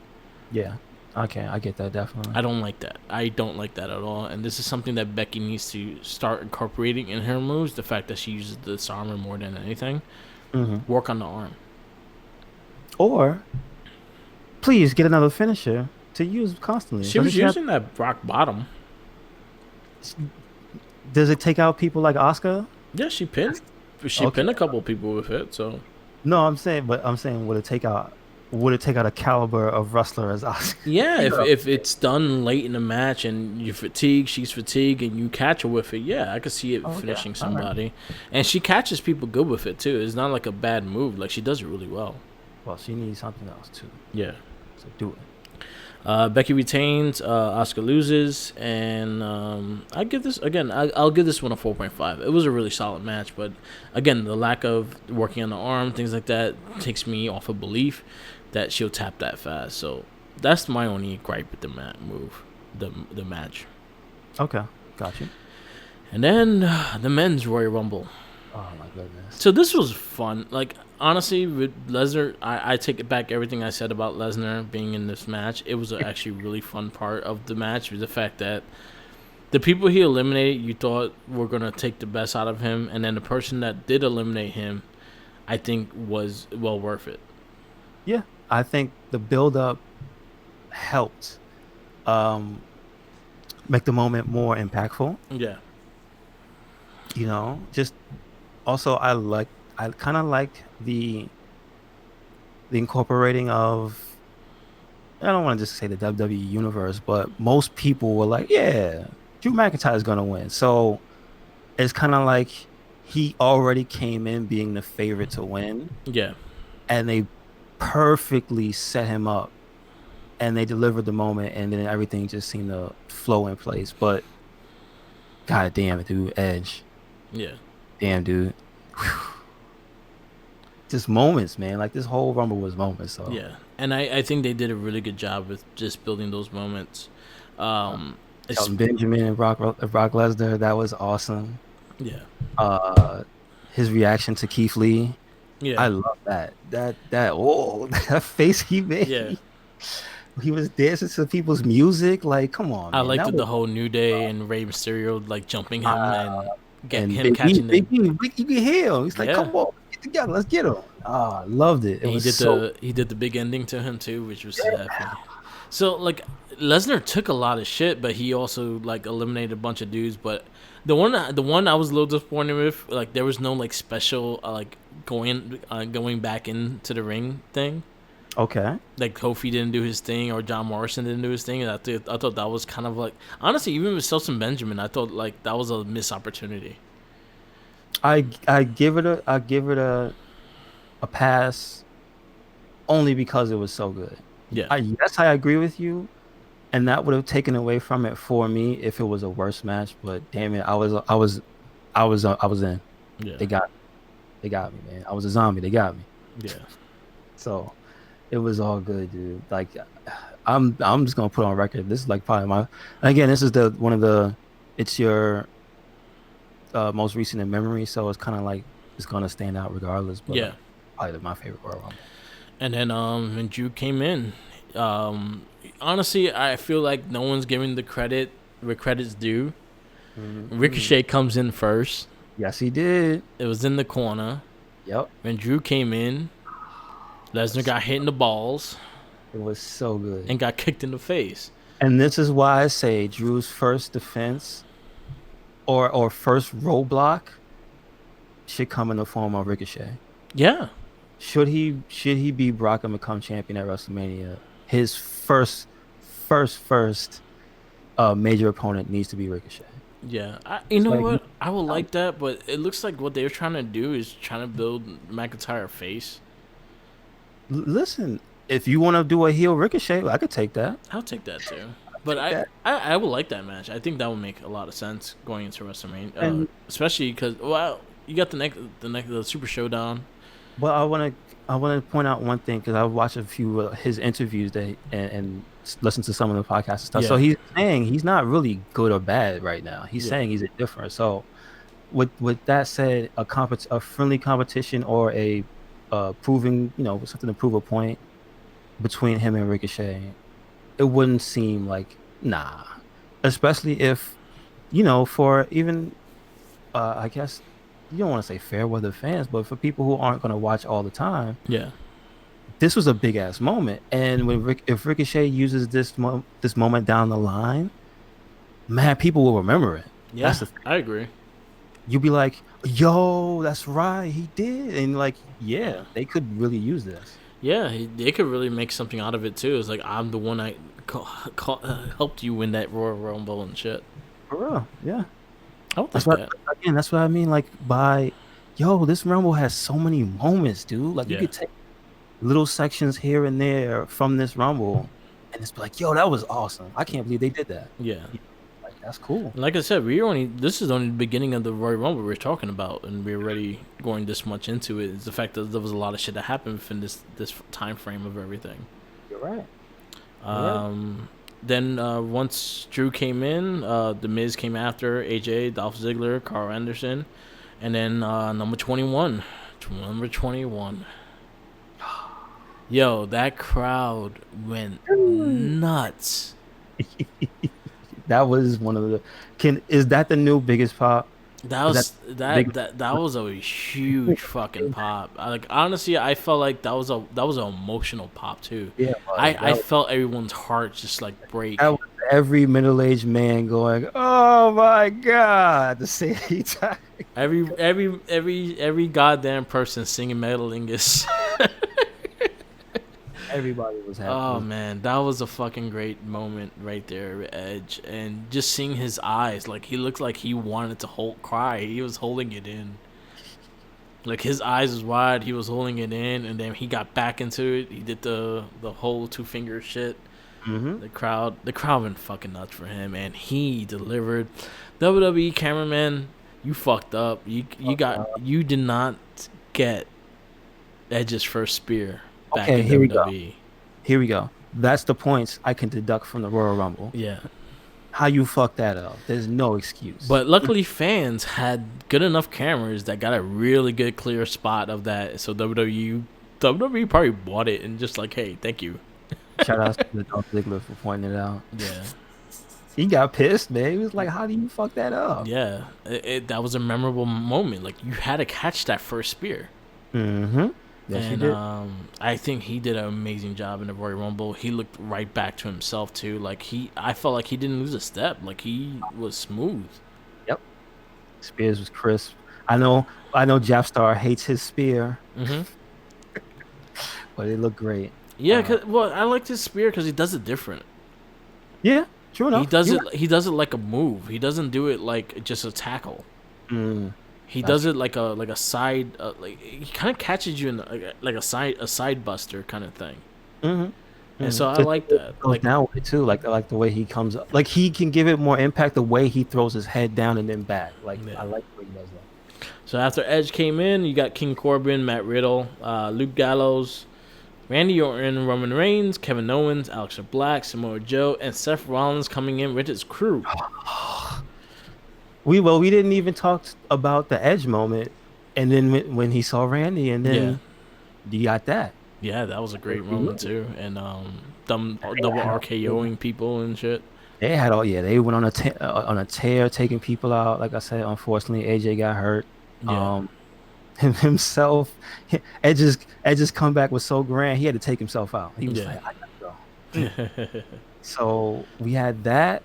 Yeah. Okay, I get that definitely. I don't like that. I don't like that at all. And this is something that Becky needs to start incorporating in her moves. The fact that she uses the disarmer more than anything. Hmm. Work on the arm. Or please get another finisher to use constantly. She was using that rock bottom. Does it take out people like Oscar? Yeah, she pinned. She Okay. pinned a couple of people with it. So No, I'm saying would it take out a caliber of wrestler as Oscar? yeah, Yeah. if it's done late in the match and you're fatigued, she's fatigued, and you catch her with it, yeah, I could see it Okay. finishing All right. somebody. And she catches people good with it too. It's not like a bad move. Like she does it really well. Well, she needs something else too. Yeah. So do it. Becky retains. Oscar loses, and I give this again. I'll give this one a 4.5. It was a really solid match, but again, the lack of working on the arm, things like that, takes me off of belief that she'll tap that fast. So that's my only gripe with the the match. Okay, got you. And then the men's Royal Rumble. Oh my goodness. So this was fun. Like honestly, with Lesnar, I take it back everything I said about Lesnar being in this match. It was actually really fun part of the match was the fact that the people he eliminated, you thought were gonna take the best out of him, and then the person that did eliminate him, I think was well worth it. Yeah, I think the build up helped um, make the moment more impactful. Yeah, Just also I kind of like the incorporating of, I don't want to just say the WWE universe, but most people were like, yeah, Drew McIntyre is gonna win. So it's kind of like he already came in being the favorite to win, yeah, and they perfectly set him up, and they delivered the moment, and then everything just seemed to flow in place. But god damn it, dude, Edge, yeah, damn dude. Just moments, man. Like this whole Rumble was moments. So yeah. And I think they did a really good job with just building those moments. Um, it's, Shelton Benjamin and Brock Lesnar, that was awesome. yeah, Uh, his reaction to Keith Lee, yeah, I love that. That face he yeah. made. He was dancing to people's music. Like, come on, I man. liked That the was whole New Day and Rey Mysterio like jumping him uh, and get and him catching the You can hear him. He's like, yeah. come on, get together, let's get him. Ah, I loved it. It And was so he did the big ending to him too, which was happy. So like Lesnar took a lot of shit, but he also like eliminated a bunch of dudes. But the one I was a little disappointed with, like there was no like special like going back into the ring thing. okay. Like Kofi didn't do his thing or John Morrison didn't do his thing, and I thought that was kind of like honestly even with Shelton Benjamin, I thought like that was a missed opportunity. I give it a pass only because it was so good. Yeah, I agree with you, and that would have taken away from it for me if it was a worse match. But damn it, I was in. yeah, They got they got me, man. I was a zombie. They got me. yeah, So it was all good, dude. Like I'm just gonna put on record. This is like probably my, again. This is the one of the, it's your most recent in memory, so it's kind of like it's gonna stand out regardless. But yeah. probably my favorite Royal Rumble. And then when Drew came in, honestly, I feel like no one's giving the credit where credit's due. Ricochet comes in first. Yes, he did. It was in the corner. Yep. When Drew came in, Lesnar got hit in the balls It was so good. and got kicked in the face. And this is why I say Drew's first defense or first roadblock should come in the form of Ricochet. Yeah, Should he be Brock and become champion at WrestleMania? His first major opponent needs to be Ricochet. yeah. You It's know like, what? I would like that, but it looks like what they're trying to do is trying to build McIntyre face. listen, if you want to do a heel Ricochet, I could take that. I'll take that too. But That I would like that match. I think that would make a lot of sense going into WrestleMania, and especially because well, you got the Super Showdown. Well, I want to point out one thing because I watched a few of his interviews and listened to some of the podcasts and stuff. So Yeah, he's saying he's not really good or bad right now. He's yeah, saying he's indifferent. So with that said, a friendly competition or a proving, something to prove a point between him and Ricochet, it wouldn't seem like, nah. Especially if, for even I guess you don't want to say fair weather fans, but for people who aren't going to watch all the time, yeah, this was a big ass moment. And if Ricochet uses this moment down the line, man, people will remember it. yeah. That's the thing. I agree. You'll be like, yo, that's right, he did, and like, yeah, Yeah, they could really use this. yeah. They could really make something out of it too. It's like I'm the one I helped you win that Royal Rumble and shit. For real, yeah. I would That's like what that. again. That's what I mean. Like yo, this Rumble has so many moments, dude. Like you Yeah, could take little sections here and there from this Rumble and it's like, yo, that was awesome. I can't believe they did that. Yeah. Like, that's cool. Like I said, this is only the beginning of the Royal Rumble we're talking about, and we're already going this much into it. It's the fact that there was a lot of shit that happened within this time frame of everything. You're right. Then once Drew came in, the Miz came after AJ, Dolph Ziggler, Carl Anderson, and then number 21. Number 21. Yo, that crowd went nuts. That was one of the. Is that the new biggest pop? That Is was big? that was a huge fucking pop. Like honestly, I felt like that was an emotional pop too. Yeah, I felt everyone's heart just like break. that was every middle-aged man going, "Oh my god!" at the same time. Every goddamn person singing Metalingus. Everybody was happy. Oh man, that was a fucking great moment right there with Edge, and just seeing his eyes, like he looked like he wanted to cry. He was holding it in. Like his eyes was wide, he was holding it in, and then he got back into it. He did the whole two finger shit. Mm-hmm. The crowd went fucking nuts for him, and he delivered. WWE cameraman, you fucked up. You did not get Edge's first spear back in Here we WWE. go. Here we go. That's the points I can deduct from the Royal Rumble. Yeah. How you fuck that up? There's no excuse. But luckily, fans had good enough cameras that got a really good clear spot of that. So WWE probably bought it and just like, hey, thank you. Shout out to the Dolph Ziggler for pointing it out. Yeah. He got pissed, man. He was like, "How do you fuck that up?" Yeah. That was a memorable moment. Like you had to catch that first spear. Mm-hmm. Yes, And he did. I think he did an amazing job in the Royal Rumble. He looked right back to himself too. Like I felt like he didn't lose a step. Like he was smooth. Yep. Spears was crisp. I know Jeff Star hates his spear, but it looked great. Yeah, I liked his spear because he does it different. Yeah, true enough. He does it like a move. He doesn't do it like just a tackle. Mm, He does it like a side, like he kind of catches you in like a side buster kind of thing. mm-hmm. And so I like that. Goes Like down with it too. Like the way he comes up. Like he can give it more impact the way he throws his head down and then back. Like Yeah. I like the way he does that. so after Edge came in, you got King Corbin, Matt Riddle, Luke Gallows, Randy Orton, Roman Reigns, Kevin Owens, Aleister Black, Samoa Joe, and Seth Rollins coming in with his crew. We didn't even talk about the Edge moment, and then when he saw Randy, and then you got that. Yeah, that was a great moment too, and double RKOing people and shit. They had they went on a tear, taking people out. Like I said, unfortunately, AJ got hurt. Yeah. Himself, Edge's comeback was so grand. He had to take himself out. He was like, I gotta go. So we had that.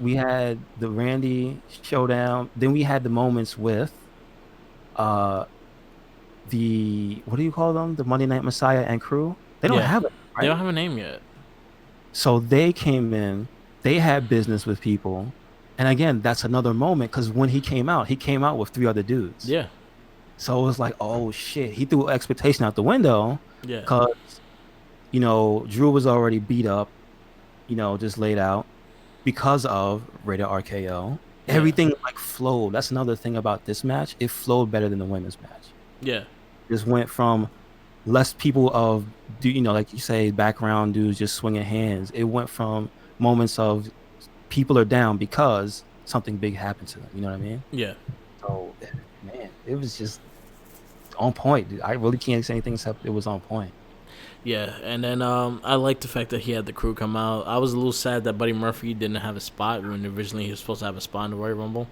We had the Randy showdown. Then we had the moments with the what do you call them? The Monday Night Messiah and crew. They don't have it. Right? They don't have a name yet. So they came in. They had business with people. And again, that's another moment because when he came out with 3 other dudes. Yeah. So it was like, oh shit, he threw expectation out the window. Yeah. Because, Drew was already beat up, just laid out because of Rated RKO. Yeah. Everything like flowed. That's another thing about this match. It flowed better than the women's match. Yeah. Just went from less people of, like you say, background dudes just swinging hands. It went from moments of people are down because something big happened to them. You know what I mean? Yeah. So, man, it was just on point, dude. I really can't say anything except it was on point. Yeah, and then I like the fact that he had the crew come out. I was a little sad that Buddy Murphy didn't have a spot when originally he was supposed to have a spot in the Royal Rumble.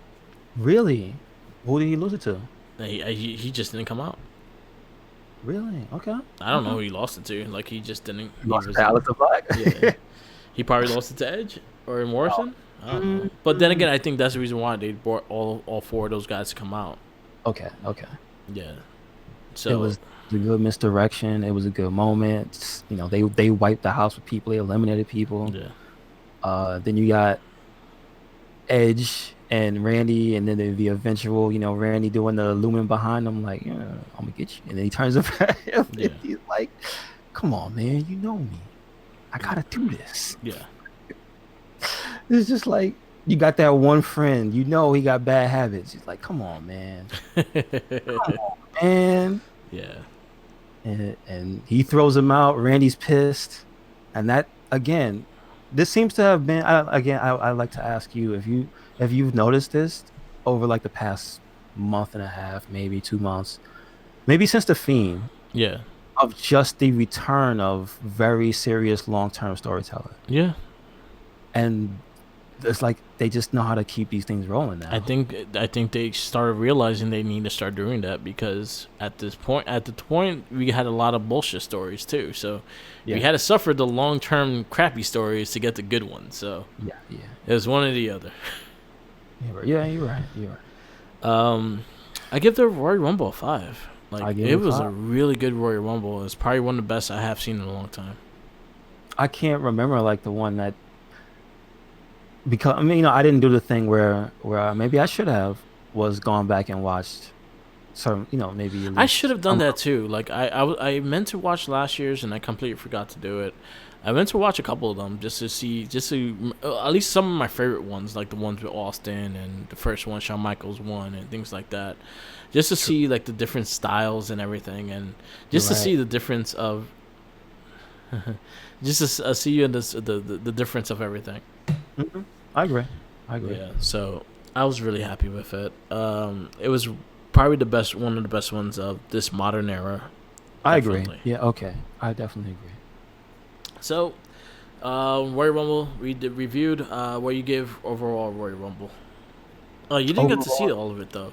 Really? Who did he lose it to? He just didn't come out. Really? Okay. I don't know who he lost it to. Like he just didn't. He lost it to Aleister Black. Yeah. He probably lost it to Edge or Morrison. I don't know. But then again, I think that's the reason why they brought all 4 of those guys to come out. Okay. Yeah. So it was a good misdirection. It was a good moment. They wiped the house with people. They eliminated people. Yeah. Then you got Edge and Randy, and then the eventual, Randy doing the lumen behind him, like, I'm gonna get you. And then he turns around. Yeah. He's like, come on, man, you know me. I gotta do this. Yeah. It's just like you got that one friend, you know he got bad habits. He's like, come on, man. Come on, man. Yeah. And he throws him out. Randy's pissed. And that again, this seems to have been I like to ask you if you've noticed this over like the past month and a half, maybe 2 months, maybe since the Fiend, Yeah. of just the return of very serious long-term storytelling. Yeah. And it's like they just know how to keep these things rolling now. I think they started realizing they need to start doing that because at the point we had a lot of bullshit stories too. So we had to suffer the long term crappy stories to get the good ones. So yeah. it was one or the other. You're right. I give the Royal Rumble a 5. Like it was 5. a really good Royal Rumble. It's probably one of the best I have seen in a long time. I can't remember like the one that, because I mean, I didn't do the thing where maybe I should have was gone back and watched some, maybe at I least should have done some. that too. Like I meant to watch last year's and I completely forgot to do it. I meant to watch a couple of them just to at least some of my favorite ones, like the ones with Austin and the first one Shawn Michaels won and things like that, just to see like the different styles and everything, and just to see the difference of, just to see the difference of everything. Mm-hmm. I agree. Yeah, so I was really happy with it. It was probably one of the best ones of this modern era. I agree. Yeah, okay. I definitely agree. So, Royal Rumble, we reviewed. What you give overall Royal Rumble? Oh, you didn't get to see all of it though.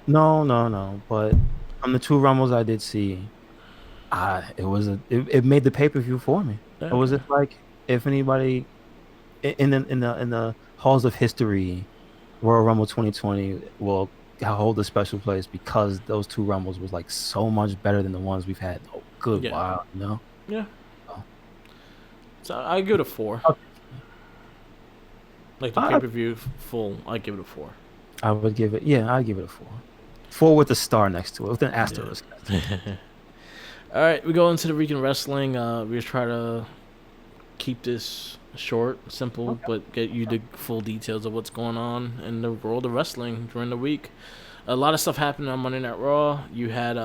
No. But on the 2 Rumbles I did see, it made the pay-per-view for me. Yeah. It was just like if anybody in the halls of history, Royal Rumble 2020 will hold a special place because those 2 Rumbles was like so much better than the ones we've had. Oh, good. Wow, Yeah. Oh. So I give it a 4. Okay. Like the pay-per-view full, I give it a 4. I would give it. Yeah, I'd give it a 4. 4 with a star next to it, with an asterisk. Yeah. All right, we go into the week in wrestling. We try to keep this short, simple, but get you the full details of what's going on in the world of wrestling during the week. A lot of stuff happened on Monday Night Raw. You had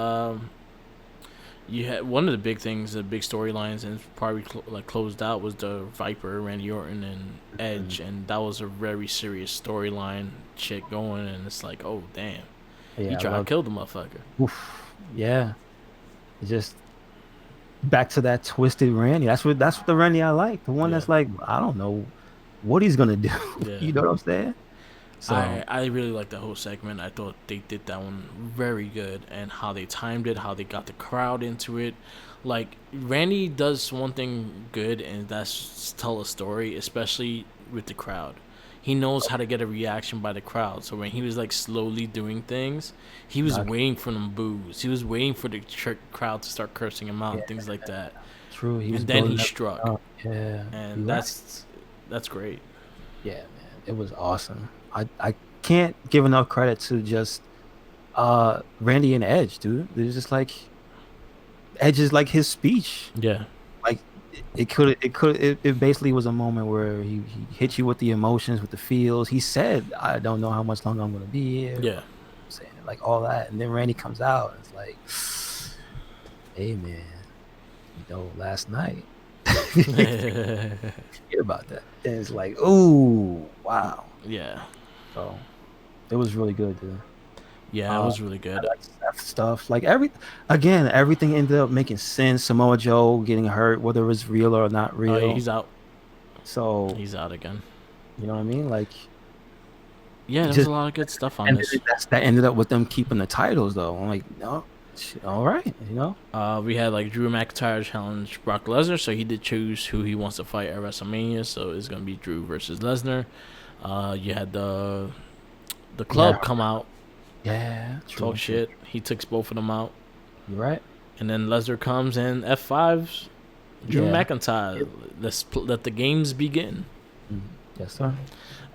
one of the big things, the big storylines, and probably closed out was the Viper, Randy Orton, and Edge, and that was a very serious storyline shit going. And it's like, oh damn, he tried to kill the motherfucker. Oof. Yeah, just back to that twisted Randy. That's what the Randy I like. The one that's like, I don't know what he's gonna do. You know what I'm saying? So I really like the whole segment. I thought they did that one very good, and how they timed it, how they got the crowd into it. Like Randy does one thing good, and that's tell a story, especially with the crowd. He knows how to get a reaction by the crowd. So when he was like slowly doing things, he was waiting for them boos. He was waiting for the crowd to start cursing him out and things like that. True. And then he struck. Yeah. And that's great. Yeah, man. It was awesome. I can't give enough credit to just Randy and Edge, dude. There's just like Edge is like his speech. Yeah. Like it basically was a moment where he hit you with the emotions, with the feels. He said, I don't know how much longer I'm gonna be here. Yeah. I'm saying like all that. And then Randy comes out and it's like, hey man, last night. Forget about that. And it's like, oh wow. Yeah. So it was really good, dude. Yeah, it was really good. Stuff like everything ended up making sense. Samoa Joe getting hurt, whether it was real or not real. Oh, he's out. So he's out again. You know what I mean? Like, yeah, there's a lot of good stuff on this. That ended up with them keeping the titles, though. I'm like, no, all right, We had like Drew McIntyre challenge Brock Lesnar, so he did choose who he wants to fight at WrestleMania. So it's gonna be Drew versus Lesnar. You had the club come out. Yeah, talk shit. He took both of them out. You're right. And then Lesnar comes and F5's Drew McIntyre. Let's let the games begin. Yes, sir.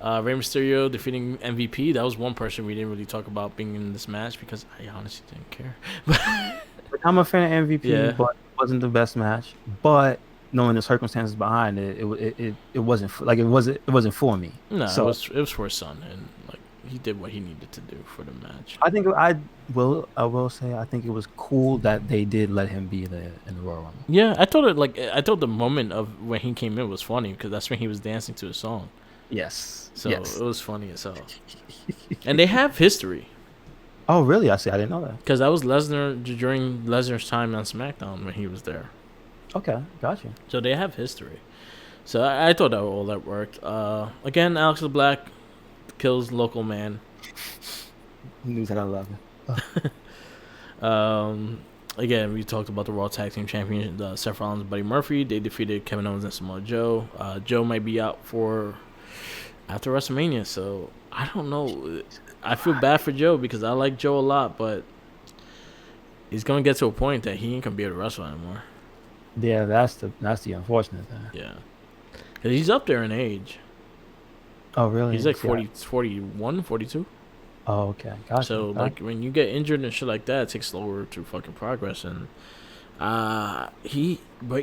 Rey Mysterio defeating MVP. That was one person we didn't really talk about being in this match because I honestly didn't care. I'm a fan of MVP, but it wasn't the best match. But knowing the circumstances behind it, it wasn't like it wasn't for me. No, So it was for his son, and like he did what he needed to do for the match. I will say I think it was cool that they did let him be in the Royal Rumble. Yeah, I thought the moment of when he came in was funny because that's when he was dancing to a song. Yes, So yes. it was funny as hell. And they have history Oh, really? I see. I didn't know that. because that was Lesnar during Lesnar's time on SmackDown when he was there. Okay, gotcha. So they have history. So I thought that all that worked. Again, Alex Black kills local man. News at 11. Again, we talked about the Raw Tag Team Champion, Seth Rollins and Buddy Murphy. They defeated Kevin Owens and Samoa Joe. Joe might be out for after WrestleMania, so I don't know. I feel bad for Joe because I like Joe a lot, but he's gonna get to a point that he ain't gonna be able to wrestle anymore. Yeah, that's the unfortunate thing. Yeah, because he's up there in age. Oh, really? He's like See, 40, 41, 42. oh, okay, gotcha. So like when you get injured and shit like that, it takes slower to fucking progress. And but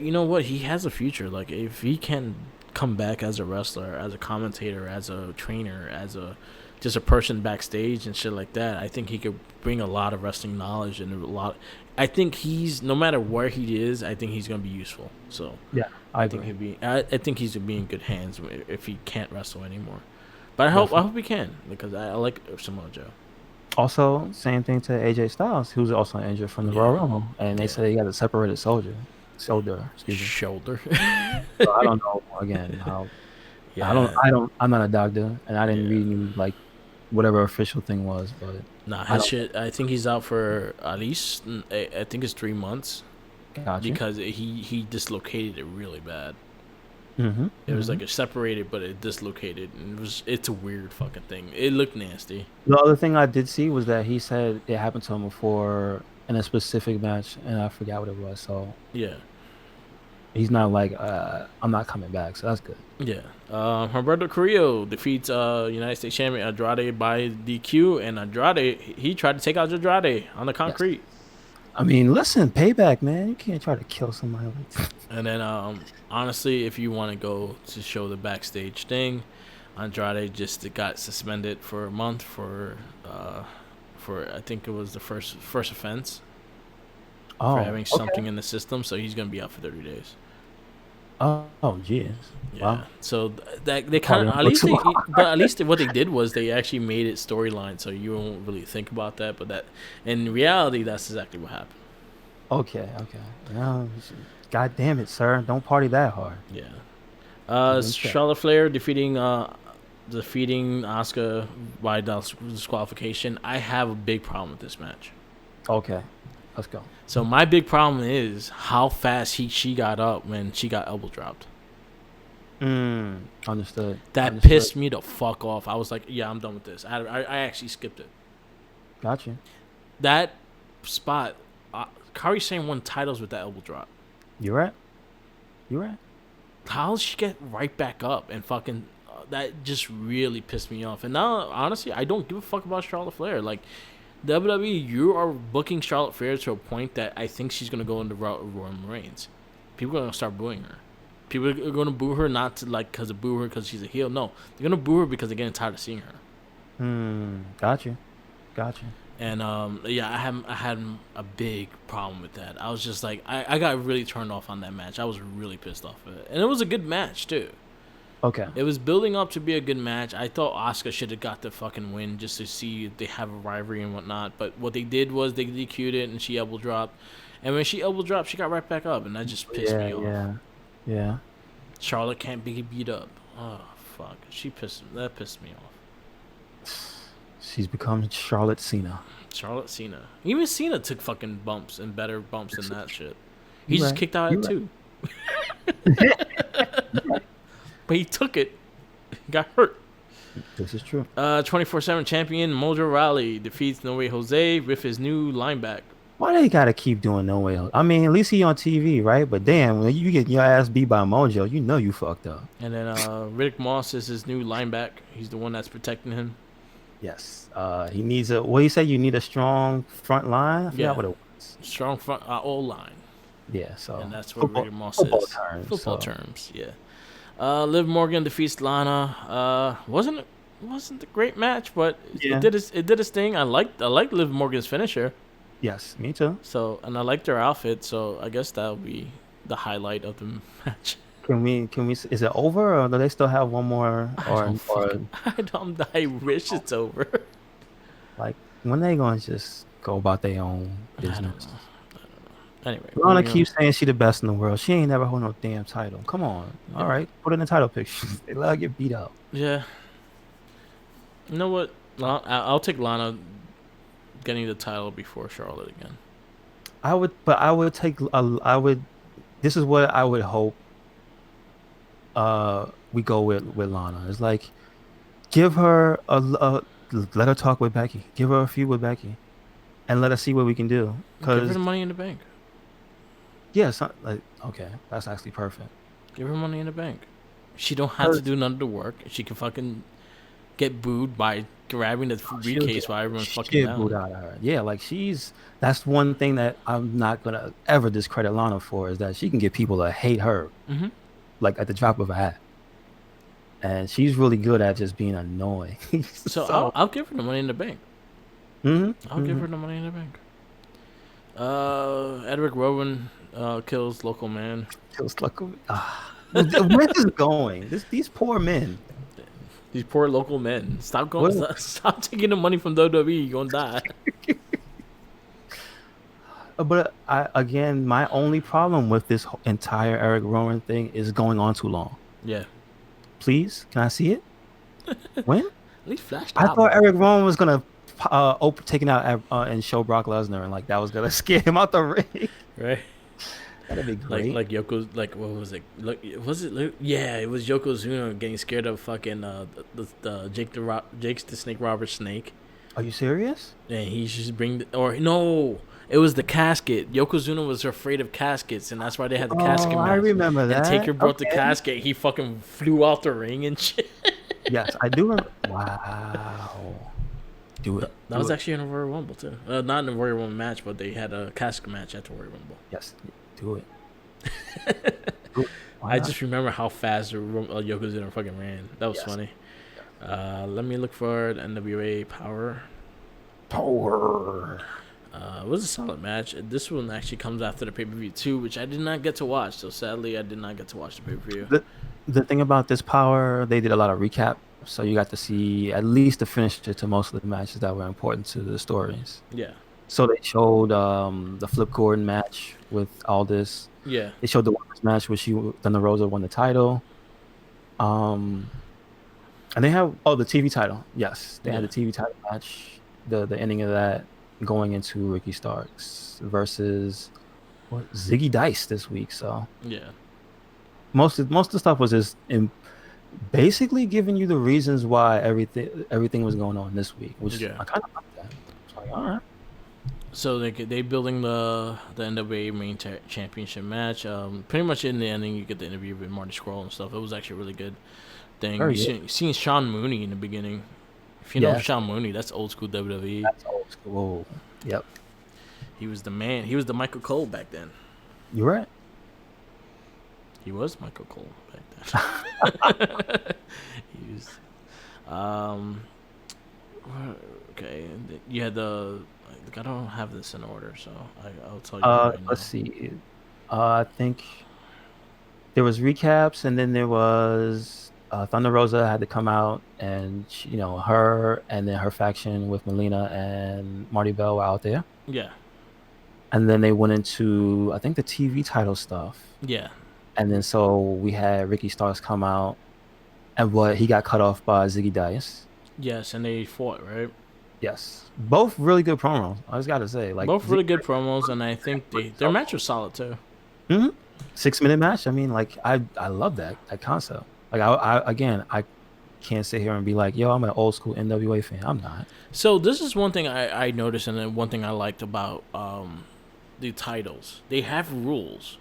you know what? He has a future. Like if he can come back as a wrestler, as a commentator, as a trainer, as a just a person backstage and shit like that, I think he could bring a lot of wrestling knowledge and a lot. I think he's no matter where he is, I think he's gonna be useful. So Yeah, I think agree. I think he's gonna be in good hands if he can't wrestle anymore. But I hope he can because I like Samoa Joe. Also, same thing to AJ Styles, who's also injured from the Royal Rumble, and they said he got a separated shoulder. Excuse me. Shoulder. So I don't know again how. Yeah. I'm not a doctor, and I didn't read like whatever official thing was, but Nah, I his don't. shit. I think he's out for at least. I think it's 3 months Got you. because he dislocated it really bad. Mm-hmm. It was Mm-hmm. like a separated, but it dislocated. And it's a weird fucking thing. It looked nasty. The other thing I did see was that he said it happened to him before in a specific match, and I forgot what it was. So Yeah, he's not like, I'm not coming back. So that's good. yeah. Humberto Carrillo defeats United States champion Andrade by DQ, and Andrade he tried to take out Andrade on the Yes. concrete. I mean, listen, payback, man. You can't try to kill somebody like that. And then, honestly, if you want to go to show the backstage thing, Andrade just got suspended for a month for I think it was the first offense Oh, for having okay. something in the system. So he's gonna be out for 30 days. Oh, jeez. Yeah. Wow. So that they Probably kind of not for too long. but at least what they did was they actually made it storyline, so you won't really think about that. But that in reality, that's exactly what happened. Okay. No, God damn it, sir. Don't party that hard. Yeah. Get in check. Charlotte Flair defeating Asuka by disqualification. I have a big problem with this match. Okay. Let's go. So my big problem is how fast she got up when she got elbow dropped. Understood. That Understood. pissed me the fuck off. I was like, yeah, I'm done with this. I actually skipped it. Gotcha. That spot, Kairi Sane won titles with that elbow drop. You right? You right? How did she get right back up and fucking? That just really pissed me off. And now, honestly, I don't give a fuck about Charlotte Flair. Like, WWE, you are booking Charlotte Flair to a point that I think she's gonna go into Roman Reigns. People are gonna start booing her. People are gonna boo her not to like because of boo her because she's a heel. No, they're gonna boo her because they're getting tired of seeing her. Gotcha. And yeah, I had a big problem with that. I was just like, I got really turned off on that match. I was really pissed off of it, and it was a good match too. Okay. It was building up to be a good match. I thought Asuka should have got the fucking win just to see if they have a rivalry and whatnot. But what they did was they DQ'd it and she elbow dropped. And when she elbow dropped, she got right back up, and that just pissed me off. Yeah. Charlotte can't be beat up. Oh fuck, that pissed me off. She's become Charlotte Cena. Charlotte Cena. Even Cena took fucking bumps and better bumps than that shit. He You just right. kicked out You at right. 2. But he took it. He got hurt. This is true. 24/7 champion Mojo Rawley defeats No Way Jose with his new linebacker. Why they gotta keep doing no way? I mean, at least he on TV, right? But damn, when you get your ass beat by Mojo, you know you fucked up. And then Riddick Moss is his new linebacker. He's the one that's protecting him. Yes. He needs a. What do you say? You need a strong front line. I forgot what it was. Strong front O line. Yeah, so and that's what Rigor Moss football is. terms. Football So terms, yeah. Liv Morgan defeats Lana. Wasn't a great match, but yeah, it did its thing. I liked Liv Morgan's finisher. yes, me too. So, and I liked their outfit. So I guess that'll be the highlight of the match. Can we? Is it over, or do they still have one more, I or don't fuck. I don't. I wish it's over. like when they gonna just go about their own I don't business? know. Anyway, Lana moving on. keeps saying she the best in the world. She ain't never hold no damn title. Come on, all Yeah. right, put in the title picture. They let her get beat up. Yeah. You know what? I'll take Lana getting the title before Charlotte again. I would take. I would. This is what I would hope. We go with Lana. It's like give her let her talk with Becky. Give her a feud with Becky, and let us see what we can do. Give her Cause the Money in the Bank. yeah, like okay, that's actually perfect. Give her Money in the Bank. She don't have to 'Cause do none of the work. She can fucking get booed by grabbing the she'll briefcase get while everyone's fucking shit booed down. out of her. Yeah, like that's one thing that I'm not gonna ever discredit Lana for is that she can get people to hate her Mm-hmm. like at the drop of a hat. And she's really good at just being annoying. So So, I'll give her the Money in the Bank. hmm I'll give her the Money in the Bank. Edric Rowan kills local man. feels like where this is going. These poor men. These poor local men. Stop going. What? Stop taking the money from WWE. You're gonna die. But again, my only problem with this entire Eric Rowan thing is going on too long. Yeah. Please, can I see it? When? At least flash the I thought eyeball. Eric Rowan was gonna taking out and show Brock Lesnar, and like that was gonna scare him out the ring. Right. That'd be great. Like Yoko, like what was it? Look, was it? Yeah, it was Yokozuna getting scared of fucking the Jake's the Snake Roberts snake, Are you serious? and he just or no, it was the casket. Yokozuna was afraid of caskets, and that's why they had the casket Oh, match. I remember And that. Taker brought the Okay. casket. He fucking flew out the ring and shit. Yes, I do remember. Wow. Do it. That Do was it. actually in a Royal Rumble too. Not in a Royal Rumble match, but they had a casket match at the Royal Rumble. Yes, do it. Do it. Why I not? just remember how fast Yokozuna fucking ran. That was Yes. funny. Let me look for the NWA Power. Power. It was a solid match. This one actually comes after the pay-per-view too, which I did not get to watch. So sadly, I did not get to watch the pay-per-view. The thing about this Power, they did a lot of recap, so you got to see at least the finisher to most of the matches that were important to the stories. Yeah, So they showed the Flip Gordon match with Aldis. yeah, They showed the women's match where Thunder Rosa won the title. And they have the TV title. Yes, they had Yeah. the TV title match. The ending of that going into Ricky Starks versus Ziggy Dice this week. So yeah. most of the stuff was just basically giving you the reasons why everything was going on this week, which Yeah. I kind of like that. It's like, all right. So they building the NWA main championship match. Pretty much in the ending, you get the interview with Marty Scurll and stuff. It was actually a really good thing. Very You seen Sean Mooney in the beginning. If you know Yeah. Sean Mooney, that's old school WWE. That's old school. Whoa. Yep, He was the man. He was the Michael Cole back then. you're right. He was Michael Cole back then. He was. Okay. You had I don't have this in order, so I'll tell you right now. Let's see. I think there was recaps, and then there was Thunder Rosa had to come out, and her and then her faction with Melina and Marty Bell were out there, Yeah. and then they went into I think the TV title stuff, Yeah. and then so we had Ricky Starks come out, and he got cut off by Ziggy Dice. Yes, and they fought, right? Yes, both really good promos. I just gotta say, like Both really good promos, and I think their match was solid too. 6-minute match. I mean, like I love that concept. Like I can't sit here and be like, yo, I'm an old school NWA fan. I'm not. So this is one thing I noticed, and then one thing I liked about the titles. They have rules.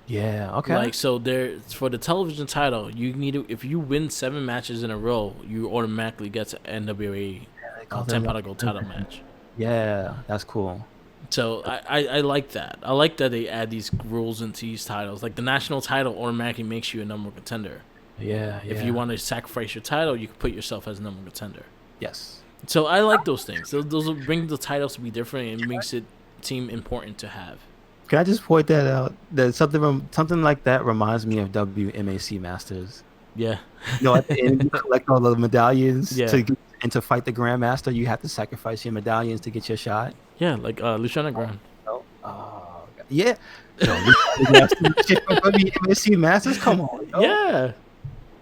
Yeah. Okay. Like so, there for the television title, you need to if you win 7 matches in a row, you automatically get an NWA They call them- 10 pot of gold title match. Yeah, that's cool. So I like that. I like that they add these rules into these titles. Like the national title automatically makes you a number one contender. Yeah, If you yeah. want to sacrifice your title, you can put yourself as a number one contender. Yes. So I like those things. Those will bring the titles to be different and makes it seem important to have. Can I just point that out? That something like that reminds me of WMAC Masters. Yeah, You know, at the end, you collect all the medallions yeah, and to fight the Grandmaster, you have to sacrifice your medallions to get your shot. yeah. Like Lucha Underground. Oh, God. Yeah. Yo, shit from WMAC Masters? Come on, yo. Yeah,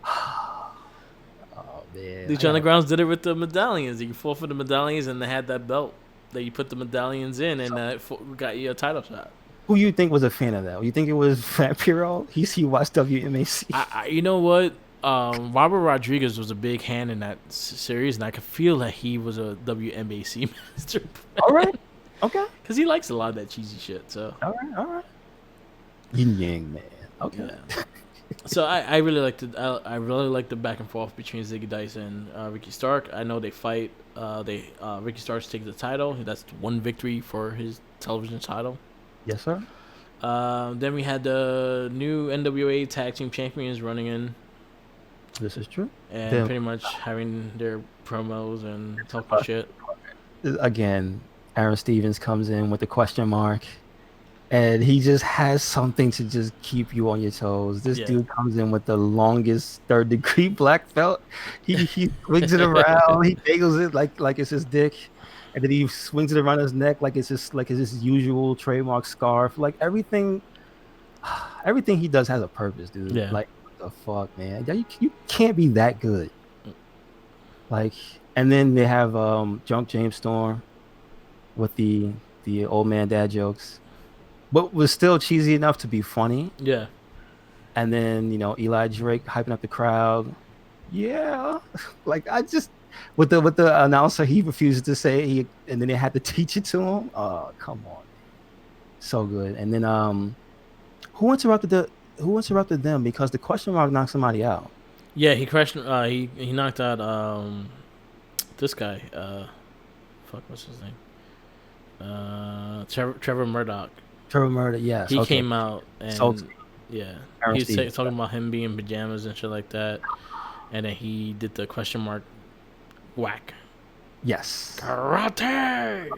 Oh, man. I Lucha got Undergrounds did it with the medallions. You fought for the medallions, and they had that belt that you put the medallions in, and got you a title shot. Who you think was a fan of that? You think it was Fat Piro? He watched WMAC. You know what? Robert Rodriguez was a big hand in that series, and I could feel that he was a WMAC master. All right. Okay. Because he likes a lot of that cheesy shit. So All right. All right. Yin Yang Man. Okay. yeah. So I really like I really like the back and forth between Ziggy Dice and Ricky Stark. I know they fight. Ricky Stark's taking the title. That's one victory for his television title. Yes, sir. Then we had the new NWA Tag Team Champions running in This is true. and Then pretty much having their promos and talking shit. again, Aaron Stevens comes in with the question mark, and he just has something to just keep you on your toes. This Yeah. dude comes in with the longest third degree black belt. He swings it around. He dangles it like it's his dick, and then he swings it around his neck like it's his usual trademark scarf. Like everything he does has a purpose, dude. Yeah. Like what the fuck, man? You can't be that good. Like, and then they have Drunk James Storm with the old man dad jokes, but was still cheesy enough to be funny. Yeah. And then Eli Drake hyping up the crowd. Yeah, like I just with the announcer, he refuses to say it, and then they had to teach it to him. Oh, come on, so good. And then who interrupted them because the question mark knocked somebody out. Yeah, he crashed. He knocked out this guy. Fuck, what's his name? Trevor Murdoch. Trevor Murder, yes. He okay. came out and So yeah, Aaron he was Stevens. talking about him being in pajamas and shit like that, and then he did the question mark whack Yes. karate.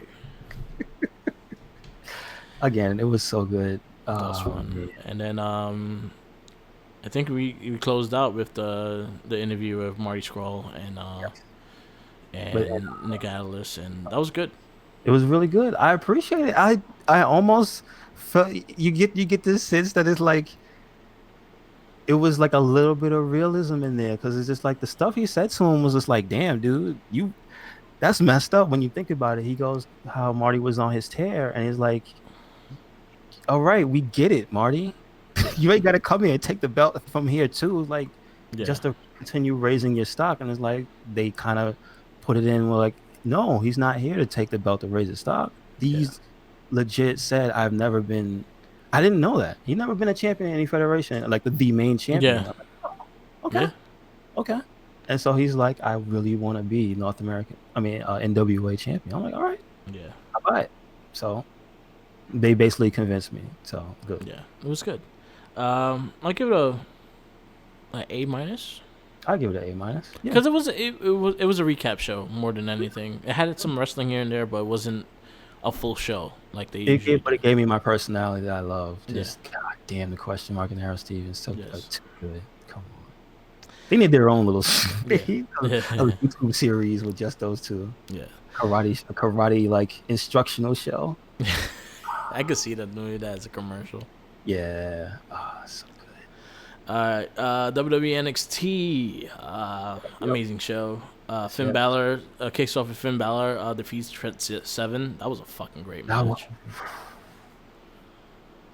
Again, it was so good. That was fun. And then I think we closed out with the interview of Marty Scurll and Nick Atlas, and that was good. It was really good. I appreciate it. I almost felt you get this sense that it's like it was like a little bit of realism in there because it's just like the stuff he said to him was just like, damn, dude, that's messed up when you think about it. He goes how Marty was on his tear, and he's like, all right, we get it, Marty. You ain't got to come here and take the belt from here too, like just to continue raising your stock. And it's like they kind of put it in. We're like, no, he's not here to take the belt to raise his stock. These legit said, I didn't know that. He's never been a champion in any federation, like the main champion. Yeah. Like, oh, okay. Yeah. Okay. And so he's like, I really want to be NWA champion. I'm like, all right. Yeah. How about it? So they basically convinced me. So good. Yeah. It was good. I'll give it an A minus. I'll give it an A minus. Because it was a recap show more than anything. It had some wrestling here and there, but it wasn't a full show like they usually. But it gave me my personality that I love. Just Yeah. God damn the question mark and Aaron Stevens. So Yes. too good. Come on. They need their own little Yeah. YouTube series with just those two. Yeah. Karate like instructional show. I could see that doing that as a commercial. Yeah. So good. Alright, WWE NXT, amazing show. Finn Balor kicks off with Finn Balor, defeats Trent Seven. That was a fucking great match.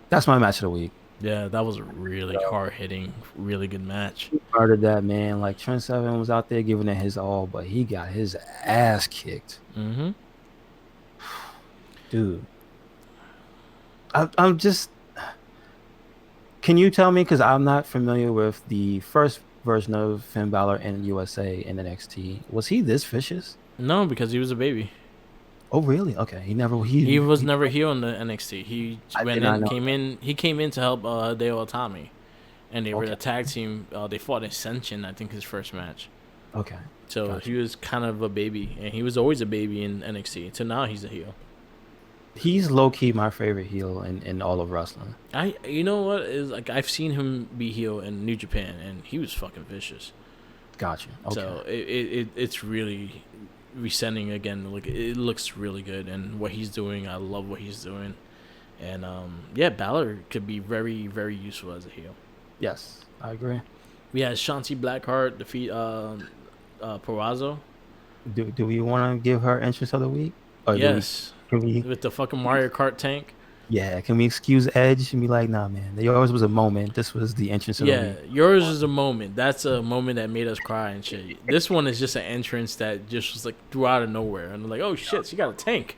That's my match of the week. Yeah, that was a really hard hitting, really good match. He murdered that man. Like Trent Seven was out there giving it his all, but he got his ass kicked. Mm-hmm. Dude, I'm just. Can you tell me, because I'm not familiar with the first version of Finn Balor in USA in NXT, was he this vicious? No, because he was a baby. Oh, really? Okay. He was never heel in the NXT. He I did went not in, know came that. in. He came in to help Hideo Itami, and they were Okay. the tag team. They fought Ascension, I think, his first match. Okay. So he Gotcha. was kind of a baby, and he was always a baby in NXT. So now he's a heel. He's low key my favorite heel in all of wrestling. You know what is like I've seen him be heel in New Japan, and he was fucking vicious. Gotcha. Okay. So it's really resetting again. Like it looks really good, and what he's doing, I love what he's doing. And yeah, Balor could be very very useful as a heel. Yes, I agree. We had Shanti Blackheart defeat Perazo. Do we want to give her entrance of the week, or do we? Yes, Can we? with the fucking Mario Kart tank. Yeah. Can we excuse Edge and be like, nah, man. There always was a moment. This was the entrance of the Yeah, week. yours is a moment. That's a moment that made us cry and shit. This one is just an entrance that just was like threw out of nowhere, and I'm like, oh shit, she got a tank.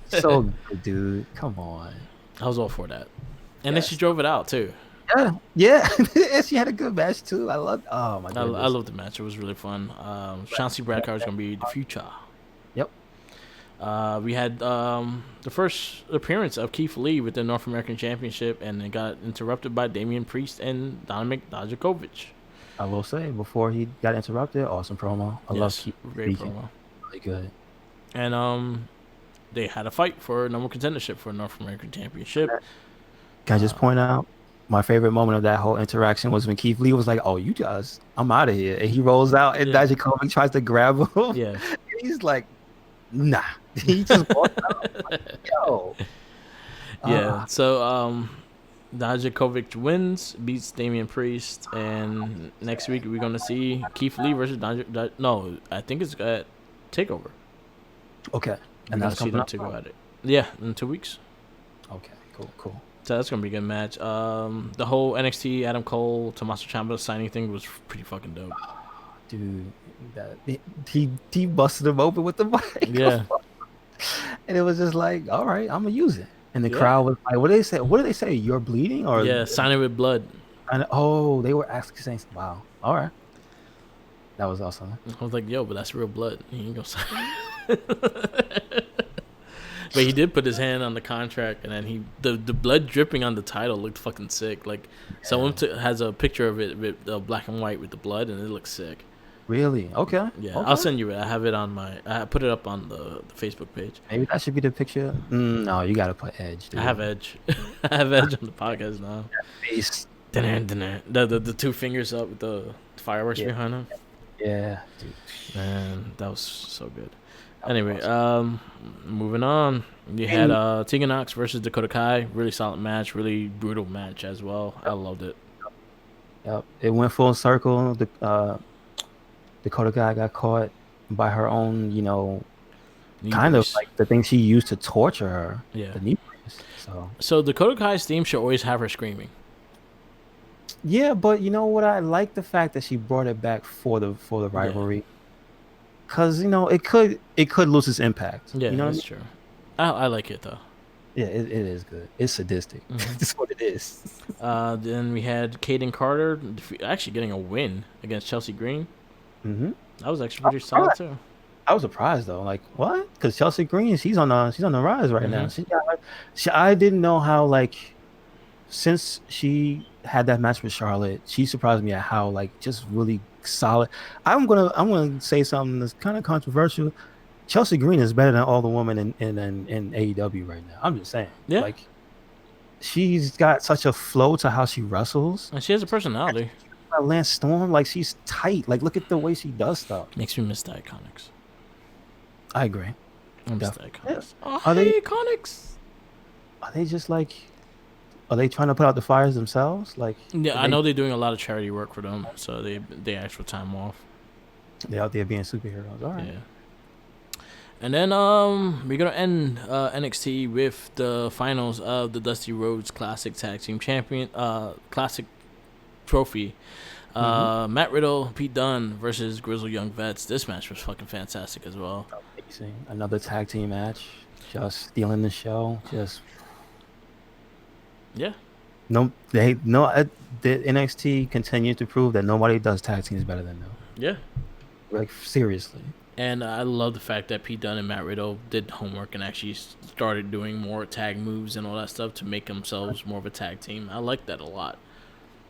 So good, dude. Come on. I was all for that, and then she Yes. drove it out too. Yeah. Yeah. And she had a good match too. I love. Oh my I goodness. love the match. It was really fun. Chauncey Blackheart is gonna be the future. Yep. We had the first appearance of Keith Lee with the North American Championship, and it got interrupted by Damian Priest and Dominik Dijakovic. I will say before he got interrupted, awesome promo. I love Yes, keep great speaking. promo. Really good. And they had a fight for number one contendership for North American Championship. Can I just point out my favorite moment of that whole interaction was when Keith Lee was like, "Oh, you guys, I'm out of here," and he rolls out, and Yeah. Dijakovic tries to grab him. Yeah. And he's like, "Nah." He just walked out. I'm like, yo. Yeah. Ah, So Dijakovic wins, beats Damian Priest, and next week we're gonna see Keith Lee versus no, I think it's at Takeover. okay. We're And gonna that's see coming them up. to go at it. Yeah, in 2 weeks. Okay, cool. So that's gonna be a good match. The whole NXT Adam Cole Tommaso Ciampa signing thing was pretty fucking dope. Dude, that he busted him open with the mic. Yeah. And it was just like, all right, I'm gonna use it. And the Yeah. crowd was like, what did they say? What did they say? You're bleeding? Or Yeah, sign it with blood. oh, they were asking saying, wow, all right. That was awesome. I was like, yo, but that's real blood. He ain't gonna sign. But he did put his hand on the contract, and then the blood dripping on the title looked fucking sick. Like someone has a picture of it with black and white with the blood, and it looks sick. Really? Okay. Yeah, Okay. I'll send you it. I have it on I put it up on the Facebook page. Maybe that should be the picture. No, you gotta put Edge. Dude. I have Edge. I have Edge on the podcast now. Face. The two fingers up with the fireworks Yeah. behind him. Yeah. Dude. Man, that was so good. That was Anyway, awesome. moving on. You had Tegan Knox versus Dakota Kai. Really solid match. Really brutal match as well. I loved it. Yep. It went full circle. The Dakota guy got caught by her own, Knee kind brace. of like the thing she used to torture her. Yeah. The knee brace. So Dakota Kai's theme should always have her screaming. Yeah, but you know what? I like the fact that she brought it back for the rivalry, because it could lose its impact. Yeah, You know what I that's mean? true. I like it though. Yeah, it is good. It's sadistic. That's what it is. Then we had Kaden Carter actually getting a win against Chelsea Green. Mm-hmm. That was actually pretty solid too. I was surprised though. Like what? Because Chelsea Green, she's on the rise right now. I didn't know how since she had that match with Charlotte, she surprised me at how just really solid. I'm gonna say something that's kind of controversial. Chelsea Green is better than all the women in AEW right now. I'm just saying. Yeah. She's got such a flow to how she wrestles. And she has a personality. Lance Storm, she's tight. Look at the way she does stuff. Makes me miss the Iconics. I agree. I miss the Iconics. Oh, Are they Iconics? Are they just are they trying to put out the fires themselves? Yeah, I know they're doing a lot of charity work for them, so they ask for time off. They're out there being superheroes. All right. Yeah. And then we're gonna end NXT with the finals of the Dusty Rhodes Classic Tag Team Classic Trophy. Matt Riddle, Pete Dunne versus Grizzled Young Vets. This match was fucking fantastic as well. Amazing. Another tag team match. Just stealing the show. Just yeah. the NXT continues to prove that nobody does tag teams better than them. Yeah. Seriously. And I love the fact that Pete Dunne and Matt Riddle did homework and actually started doing more tag moves and all that stuff to make themselves more of a tag team. I like that a lot.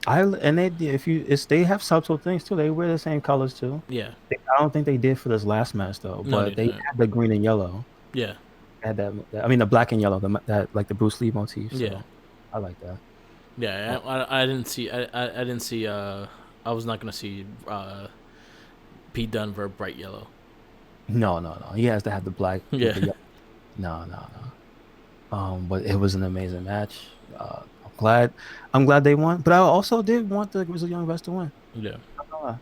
They have subtle things too. They wear the same colors too. Yeah. I don't think they did for this last match though, No, but they they didn't. had the green and yellow. Yeah. Had that. I mean, the black and yellow. That like the Bruce Lee motif. Yeah. So I like that. Yeah. I didn't see. I didn't see. I was not gonna see Pete Dunne wear bright yellow. No. He has to have the black with Yeah. the yellow. No. But it was an amazing match. I'm glad they won, but I also did want the Grizzly Young Vets to win. Yeah. Not gonna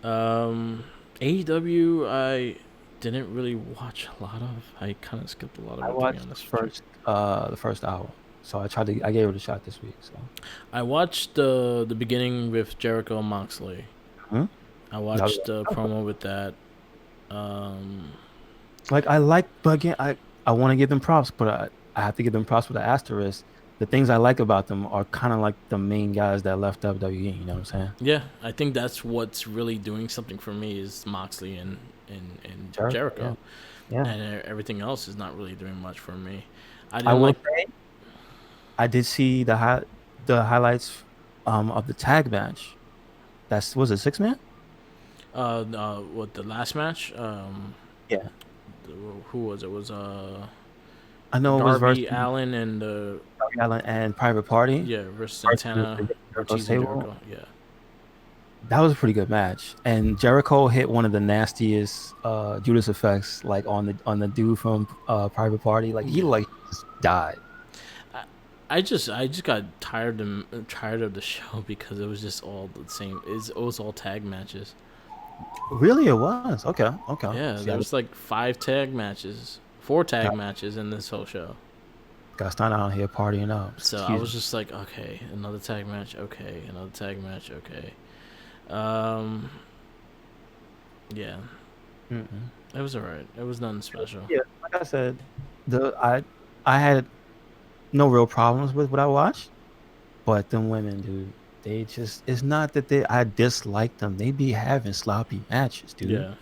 lie. AEW, I didn't really watch a lot of. I kind of skipped a lot of I it, to be watched honest. the first hour, so I gave it a shot this week. So I watched the beginning with Jericho and Moxley. Hmm? I watched the promo with that. Um, but again, I want to give them props, but I have to give them props with an asterisk. The things I like about them are kind of like the main guys that left WWE. You know what I'm saying? yeah, I think that's what's really doing something for me is Moxley and Jericho. Yeah. And everything else is not really doing much for me. I I didn't will like. say I did see the highlights of the tag match. Was it 6 man? What the last match? Yeah. Who was it? Was I know it was versus Darby Allen and Darby Allin and Private Party versus versus Santana, Jericho Ortiz, and Stable. Jericho. Yeah. That was a pretty good match, and Jericho hit one of the nastiest Judas effects, like on the dude from Private Party. Like he like just died. I just got tired of the show because it was just all the same. It was all tag matches. Really, it was okay. Yeah, See, there I was like 4 tag got, matches in this whole show. got started out here partying up. So I was just like, okay, another tag match, okay, another tag match, okay. Yeah, Mm-mm. it was alright. It was nothing special. Yeah, like I said, I had no real problems with what I watched, but them women, dude, they just it's not that I dislike them. They be having sloppy matches, dude. Yeah,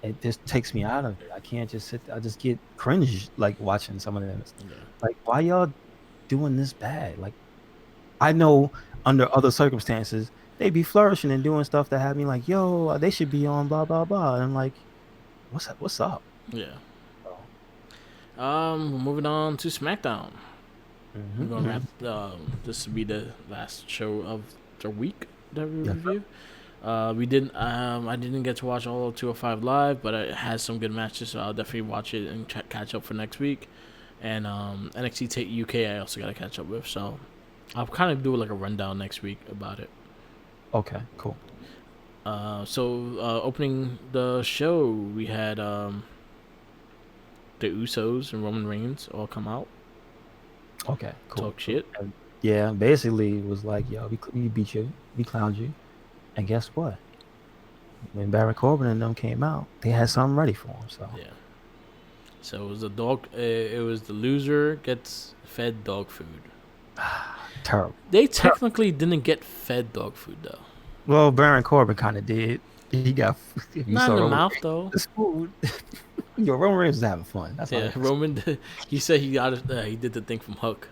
It just takes me out of it. I can't just sit. I just get cringe like watching some of them. yeah, Like, why y'all doing this bad? Like, I know under other circumstances they be flourishing and doing stuff that have me like, yo, they should be on blah blah blah. And I'm like, what's up? What's up? yeah. So, Moving on to SmackDown. We're gonna mhm. wrap. This will be the last show of the week that we Yeah. review. We didn't. I didn't get to watch all of 205 live, but it has some good matches, so I'll definitely watch it and catch up for next week. And NXT UK, I also got to catch up with, so I'll kind of do like a rundown next week about it. Okay. Cool. Opening the show, we had the Usos and Roman Reigns all come out, Okay. Cool. talk shit. And yeah. Basically, it was like, yo, we beat you, we clowned you, and guess what? When Baron Corbin and them came out, they had something ready for them. So Yeah. So it was the dog. It was the loser gets fed dog food. terrible. They technically didn't get fed dog food though. Well, Baron Corbin kind of did. He got if you Not saw in the Roman mouth Reigns, though. this food. Yo, Roman Reigns was having fun. That's all. Yeah, Roman. He said he got it. He did the thing from Hook.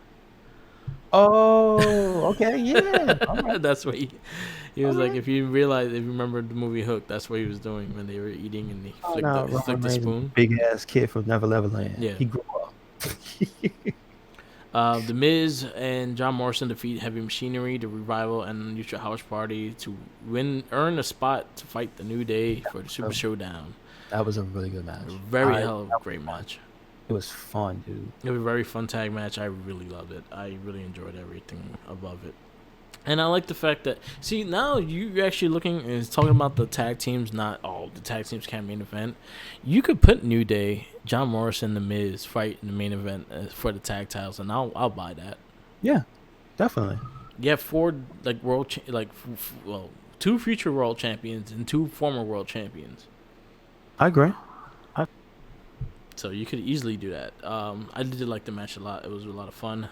Oh, okay, yeah. All right. That's what he was like. If you remember the movie Hook, that's what he was doing when they were eating and he Oh, flicked no, the, Roman flicked the Reigns, spoon. big ass kid from Never Neverland. Yeah. He grew up. The Miz and John Morrison defeat Heavy Machinery, the Revival, and Neutral House Party to earn a spot to fight the New Day for the Super Showdown. That was a really good match. Very hell of a great match. It was fun, dude. It was a very fun tag match. I really loved it. I really enjoyed everything above it. And I like the fact that, see, now you're actually looking and talking about the tag teams, not the tag teams can't main event. You could put New Day, John Morrison, The Miz fight in the main event for the tag titles, and I'll buy that. Yeah, definitely. You have 4 like two future world champions and 2 former world champions. I agree. So you could easily do that. I did like the match a lot. It was a lot of fun.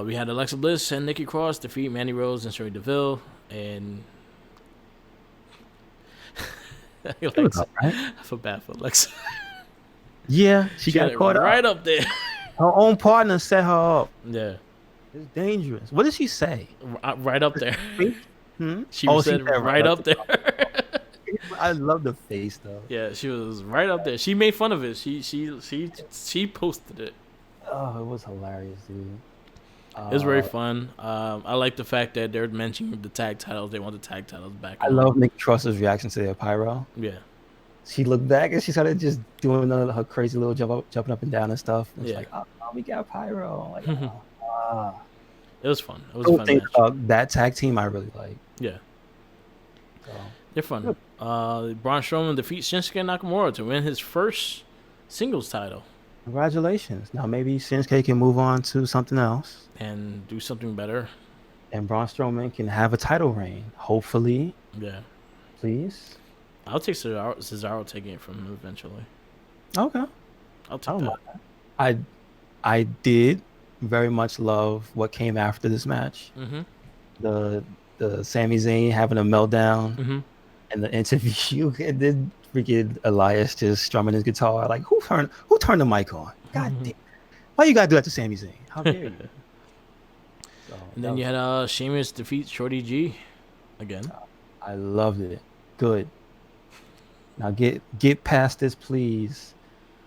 We had Alexa Bliss and Nikki Cross defeat Mandy Rose and Sonya Deville, and He It was likes all it. right. I feel bad for Alexa. Yeah, she She got got it caught up. right up there. Her own partner set her up. Yeah, It's dangerous. What did she say? right up there. Face? Hmm? She Oh, she said said right right up up there. there. I love the face though. Yeah, she was right up there. She made fun of it. She posted it. Oh, it was hilarious, dude. It was very Uh, fun. I like the fact that they're mentioning the tag titles. They want the tag titles back I on. love Nick Trust's reaction to their pyro. Yeah, She looked back and she started just doing her crazy little jumping up and down and stuff. And it's yeah. like, oh, we got pyro. I'm like, oh, ah. It was fun. It was a Those fun things match. about that tag team I really like. Yeah, So they're fun. good. Braun Strowman defeats Shinsuke Nakamura to win his first singles title Congratulations. Now maybe Shinsuke can move on to something else, and do something better. and Braun Strowman can have a title reign. Hopefully, Yeah, please. I'll take Cesaro taking it from him eventually. Okay. I'll I take don't that. know. I did very much love what came after this match. Mm-hmm. The Sami Zayn having a meltdown Mm-hmm. and the interview, and then freaking Elias just strumming his guitar. Like who turned the mic on? God damn! Why you gotta do that to Sami Zayn? How dare you? So And then you had Sheamus defeat Shorty G again. I loved it. Good. Now get past this, please.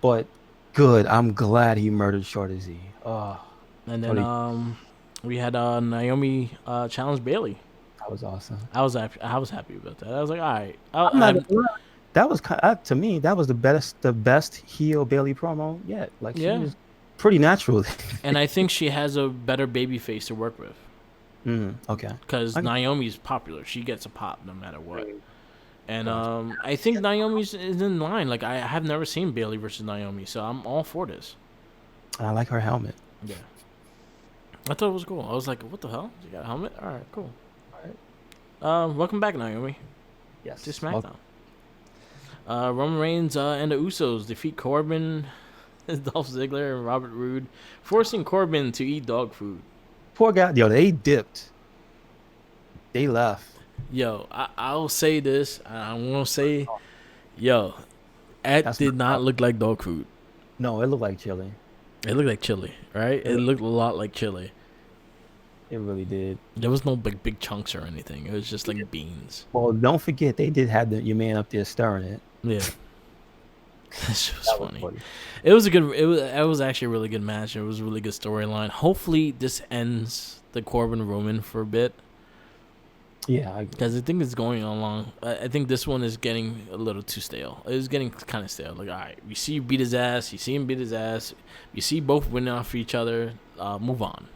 But good. I'm glad he murdered Shorty Z. Oh, And then we had Naomi challenge Bailey. that was awesome. I was happy about that. I was like, all right. I'm not gonna lie. That was to me. That was the best heel Bailey promo yet. Like she Yeah. was pretty natural. And I think she has a better baby face to work with Okay. because I- Naomi's popular. She gets a pop no matter what. Right. And I think Naomi's is in line. Like I have never seen Bailey versus Naomi, so I'm all for this. I like her helmet. Yeah. I thought it was cool. I was like, what the hell? You got a helmet? All right, cool. All right. Welcome back, Naomi, Yes. to SmackDown. Roman Reigns and the Usos defeat Corbin, Dolph Ziggler, and Robert Roode, forcing Corbin to eat dog food. Poor guy. Yo, they dipped. They left. Yo, I'll say this. I won't say, yo, that That's did not not look like dog food. No, it looked like chili. It looked like chili, right? It looked a lot like chili. It really did. There was no big chunks or anything. It was just like beans. Well, don't forget they did have your man up there stirring it. Yeah. That shit was That was funny. funny. It was actually a really good match. It was a really good storyline. Hopefully this ends the Corbin Roman for a bit. Yeah, Because I think it's going along. I think this one is getting a little too stale. It's getting kind of stale. Like, all right, you see you beat his ass. You see him beat his ass. You see both winning off each other. Move on.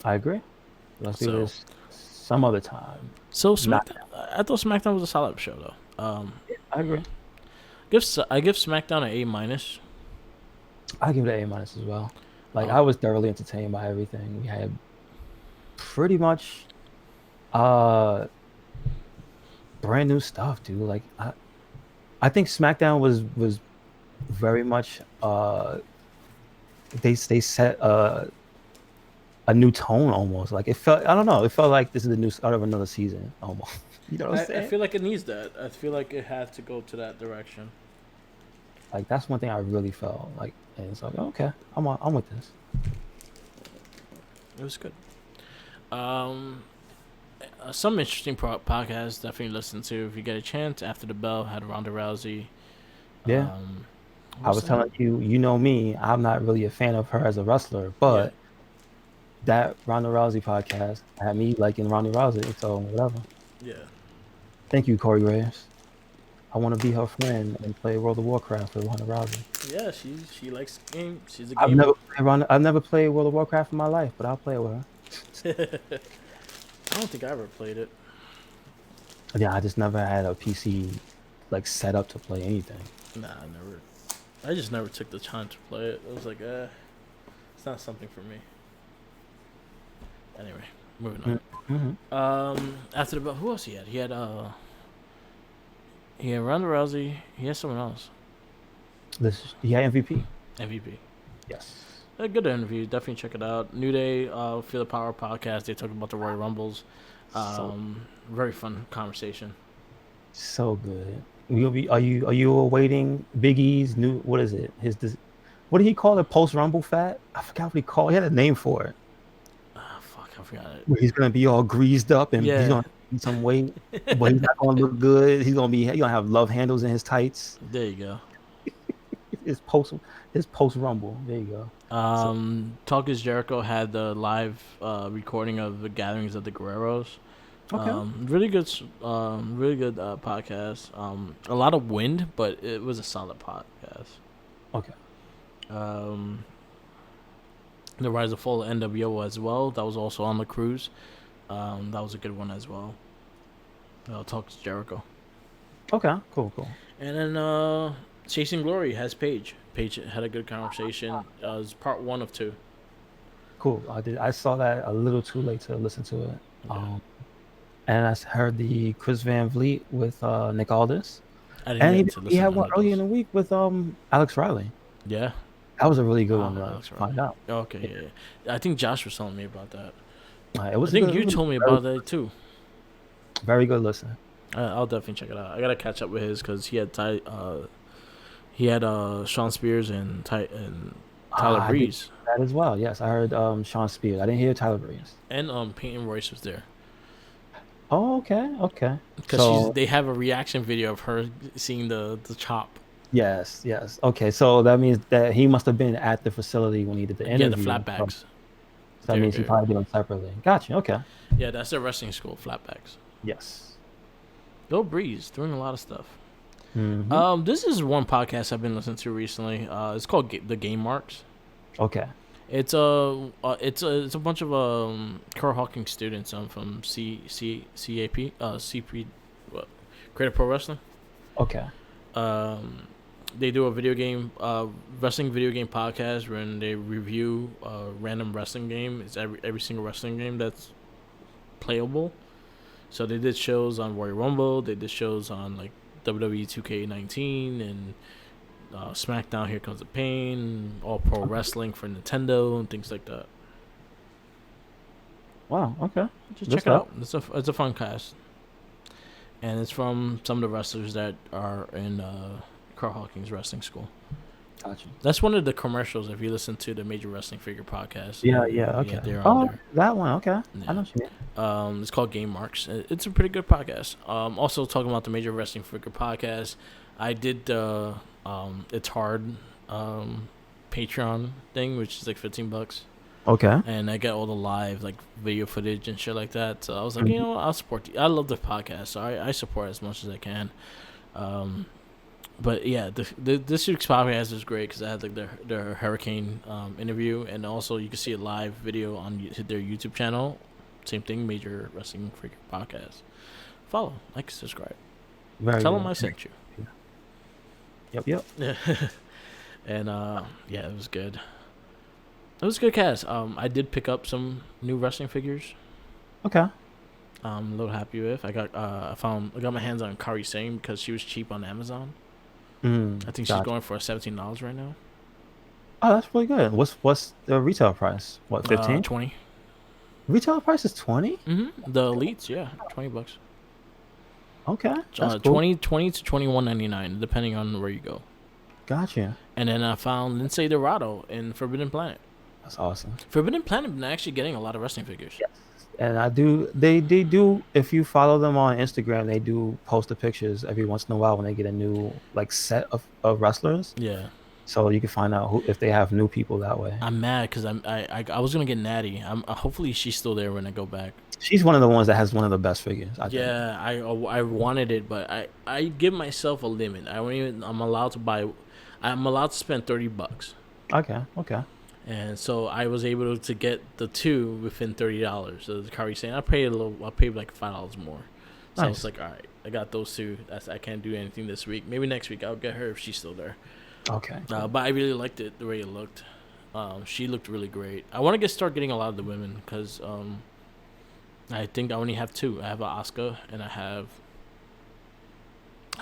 I agree. Let's do this some other time. So SmackDown, I thought SmackDown was a solid show though. I agree. I give SmackDown an A-. I give it an A- as well. Like I was thoroughly entertained by everything. We had pretty much brand new stuff, dude. Like I think SmackDown was very much they set a new tone almost. Like it felt, I don't know, it felt like this is the new start of another season almost. You know what I'm saying? I feel like it needs that. I feel like it has to go to that direction. Like that's one thing I really felt like, and it's like okay, I'm with this. It was good. Some interesting podcasts definitely listen to if you get a chance. After the Bell had Ronda Rousey. Yeah. I was telling you, you know me, I'm not really a fan of her as a wrestler, but that Ronda Rousey podcast had me liking Ronda Rousey, so whatever. Yeah. Thank you, Corey Graves. I want to be her friend and play World of Warcraft with Ronda Rousey. Yeah, she likes game. She's a gamer. I've never played World of Warcraft in my life, but I'll play with her. I don't think I ever played it. Yeah, I just never had a PC like set up to play anything. Nah, I never. I just never took the time to play it. It was like, it's not something for me. Anyway, moving on. Mm-hmm. After the Bell, who else he had? He had Ronda Rousey. He had someone else. Yeah, MVP. MVP. Yes. A good interview. Definitely check it out. New Day, Feel the Power podcast. They talk about the Royal Rumbles. Very fun conversation. So good. Are you awaiting Big E's new, what is it? What did he call it? Post Rumble fat? I forgot what he called. He had a name for it. Ah, fuck, I forgot it. Where he's gonna be all greased up and he's Yeah, gonna eat some weight, but he's not gonna look good. He's gonna have love handles in his tights. there you go. His post his post Rumble. There you go. So Talk is Jericho had the live recording of the gatherings of the Guerreros. okay. Really good podcast. A lot of wind, but it was a solid podcast. Okay. Um, the Rise of Fall NWO as well. That was also on the cruise. That was a good one as well. Talk is Jericho. Okay. Cool. And then Chasing Glory has Paige. Paige had a good conversation. It's part one of two. Cool. I saw that a little too late to listen to it. Yeah. And heard the Chris Van Vliet with Nick Aldis. I didn't And get to he listen had to one any of earlier in those. the week with Alex Riley. Yeah. That was a really good one to That's right. find out. Okay, yeah. I think Josh was telling me about that. It was I think good. you told me Very, about that too. very good listen. I'll definitely check it out. I gotta catch up with his because he had Sean Spears and Tyler I did Breeze that as well. Yes, I heard Sean Spears. I didn't hear Tyler Breeze. and Peyton Royce was there Oh, okay. because So they have a reaction video of her seeing the chop. yes. Okay, so that means that he must have been at the facility when he did the Yeah, the interview. So flatbacks. that means he probably did them separately. Gotcha. Okay. Yeah, that's their wrestling school, flatbacks. Yes. Go Breeze, doing a lot of stuff. Hmm. This is one podcast I've been listening to recently. It's called The Game Marks. Okay. It's a bunch of Kurt Hawkins students from CP what Creative Pro Wrestling. Okay. They do a wrestling video game podcast when they review a random wrestling game. It's every single wrestling game that's playable. So they did shows on Royal Rumble. They did shows on like WWE 2K19 and SmackDown. Here Comes the Pain. All Pro Wrestling for Nintendo and things like that. Wow. Okay. Just Good check it stuff. out. It's a fun cast, and it's from some of the wrestlers that are in Carl Hawkins Wrestling School. Gotcha. That's one of the commercials. If you listen to the Major Wrestling Figure podcast, Yeah. Okay. they're on Oh, there. that one. Okay. I Yeah. know what you mean. It's called Game Marks. It's a pretty good podcast. Also talking about the Major Wrestling Figure podcast, I did the It's Hard Patreon thing, which is like $15, Okay. and I get all the live like video footage and shit like that. So I was like, Mhm. I'll support. I love the podcast, so I support as much as I can. But yeah, this week's podcast is great because I had like their hurricane interview, and also you can see a live video on their YouTube channel. Same thing, Major Wrestling Figure Podcast. Follow, like, subscribe. Very Tell good. them I sent you. Yep. And yeah, it was good. It was a good cast. I did pick up some new wrestling figures. Okay. I'm a little happy with. I got my hands on Kari Sane because she was cheap on Amazon. I think she's Gotcha. going for $17 right now. Oh, that's really good. What's the retail price? What, 15? 20. Retail price is 20? The elites, yeah, $20. Okay. That's cool. 20 to $21.99 depending on where you go. Gotcha. And then I found Lindsay Dorado in Forbidden Planet. That's awesome. Forbidden Planet been actually getting a lot of wrestling figures. Yes. And they do, if you follow them on Instagram, they do post the pictures every once in a while when they get a new like set of wrestlers. Yeah. So you can find out if they have new people that way. I'm mad because I was gonna get Natty. Hopefully she's still there when I go back. She's one of the ones that has one of the best figures. I think. Yeah, I wanted it, but I give myself a limit. I'm allowed to spend $30. Okay. And so I was able to get the two within $30. So the Kari saying I paid like $5 more. So I was Nice. like, all right, I got those two. I can't do anything this week. Maybe next week I'll get her if she's still there. Okay. But I really liked it the way it looked. She looked really great. I want to start getting a lot of the women because I think I only have two. I have a Asuka and I have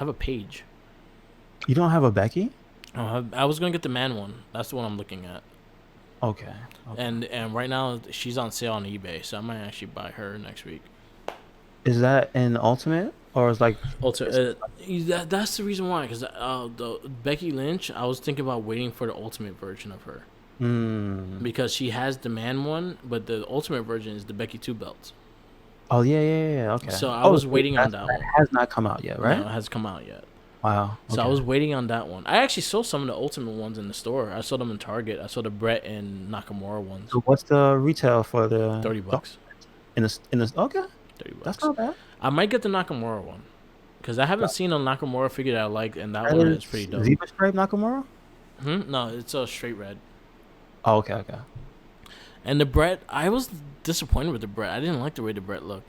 a Paige. You don't have a Becky? I was gonna get the man one. That's the one I'm looking at. Okay. And right now she's on sale on eBay, so I might actually buy her next week. Is that an ultimate or is like Also, it's that's the reason why. Because the Becky Lynch, I was thinking about waiting for the ultimate version of her mm. because she has the man one, but the ultimate version is the Becky two belts. Oh yeah. Okay. So I Oh, was waiting on that that one. has not come out yet, No, right? it hasn't come out yet. Wow. So I Okay. was waiting on that one. I actually saw some of the ultimate ones in the store. I saw them in Target. I saw the Brett and Nakamura ones. So what's the retail for 30 the bucks. in this? Okay, 30 that's bucks. not bad. I might get the Nakamura one because I haven't seen a Nakamura figure that I like, and that That one is is pretty dope. Zebra Stripe Nakamura. No, it's a straight red. Oh, okay. And the Brett, I was disappointed with the Brett. I didn't like the way the Brett looked.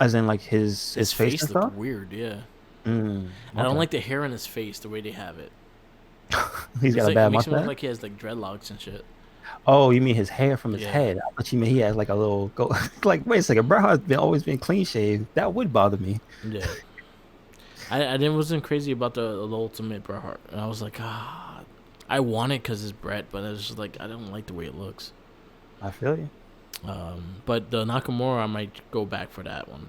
As in like His his face face and looked stuff. weird, yeah. I don't Okay. like the hair on his face the way they have it. He's It's got a like it bad makes him look mustache. like he has like dreadlocks and shit. Oh, you mean his hair from his Yeah, head? I thought you meant he has like a little go. Like, wait a second, bro has been always been clean shaved. That would bother me. yeah. I didn't wasn't crazy about the ultimate Bret Hart, and I was like, ah, I want it because it's Brett, but I was just like, I don't like the way it looks. I feel you. But the Nakamura, I might go back for that one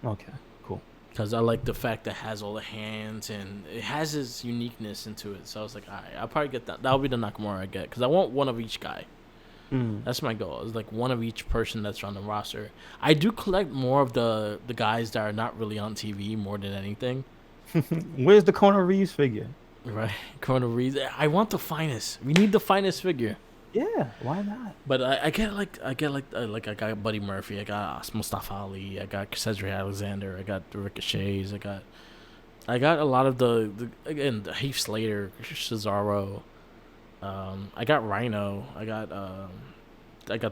Okay, cool. because I like the fact that it has all the hands and it has its uniqueness into it. So I was like, all right, I'll probably get that. That'll be the Nakamura I get because I want one of each guy. Mm. That's my goal. It's like one of each person that's on the roster. I do collect more of the guys that are not really on TV more than anything. Where's the Conor Reeves figure? Right, Corona Reeves. I want the finest. We need the finest figure. Yeah, why not? But I got Buddy Murphy. I got Mustafa Ali. I got Cedric Alexander. I got the Ricochets. I got a lot of the again the Heath Slater, Cesaro. I got Rhino. I got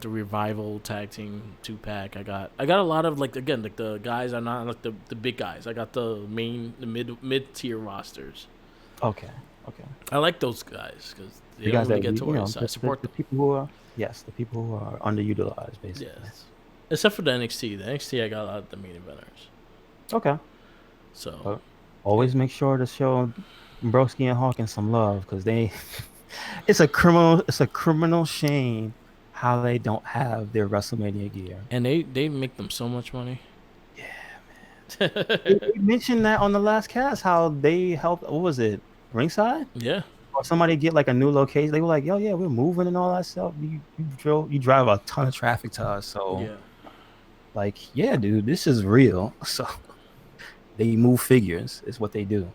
the Revival tag team 2 pack. I got a lot of like again like the guys are not like the big guys. I got the mid tier rosters. Okay, okay. I like those guys because they The don't guys really that get to work, so I support the them. people who are yes, the people who are underutilized basically. Yes, except for the NXT. The NXT I got a lot of the main eventers. Okay. So But always make sure to show Broski and Hawkins some love because they it's a criminal shame how they don't have their WrestleMania gear. and they make them so much money. We mentioned that on the last cast how they helped what was it, ringside? Yeah, Or somebody get like a new location. They were like, yo, yeah, we're moving and all that stuff. You drive a ton of traffic to us. So yeah, like, yeah, dude, this is real. So they move figures, is what they do.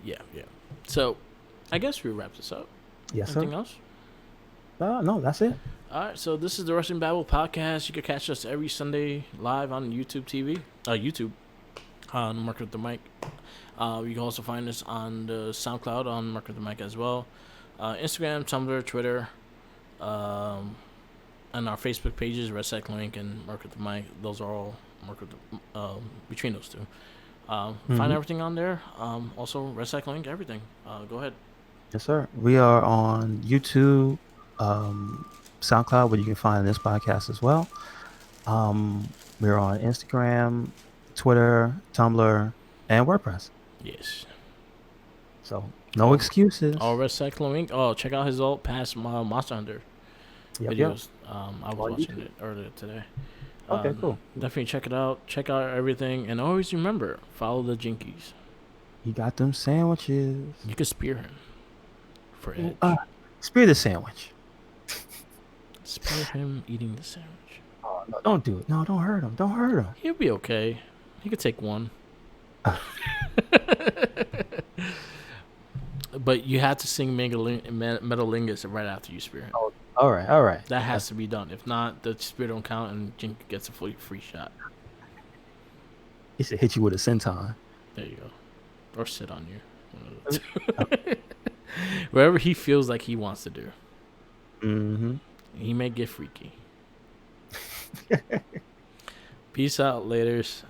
yeah, yeah. So I guess we wrap this up. Yes, sir. Anything else? No, that's it. All right, so this is the Wrestling Babble podcast. You can catch us every Sunday live on YouTube on Mark with the Mic. You can also find us on the SoundCloud on Mark with the Mic as well. Instagram, Tumblr, Twitter, and our Facebook pages, Red Cyclone Inc. and Mark with the Mic. Those are all Mark with the, between those two. Find everything on there. Also, Red Cyclone Inc. Everything. Go ahead. Yes, sir. We are on YouTube, SoundCloud, where you can find this podcast as well. We're on Instagram, Twitter, Tumblr, and WordPress. Yes. So no excuses. All Red Cyclone Inc. Oh, check out his old past Monster Hunter Yep. videos. I was On watching YouTube. it earlier today. Okay, cool. Definitely check it out. Check out everything, and always remember, follow the Jinkies. You got them sandwiches. You can spear him for edge. Spear the sandwich. Spear him eating the sandwich. Oh, no, don't do it. No, don't hurt him. Don't hurt him. He'll be okay. He could take one. But you have to sing Metalingus right after you spear him. Oh, all right. That has to be done. If not, the spear don't count, and Jink gets a free shot. He should hit you with a senton. There you go. Or sit on you. One of the two. Wherever he feels like he wants to do. Mm-hmm. He may get freaky. Peace out, laters.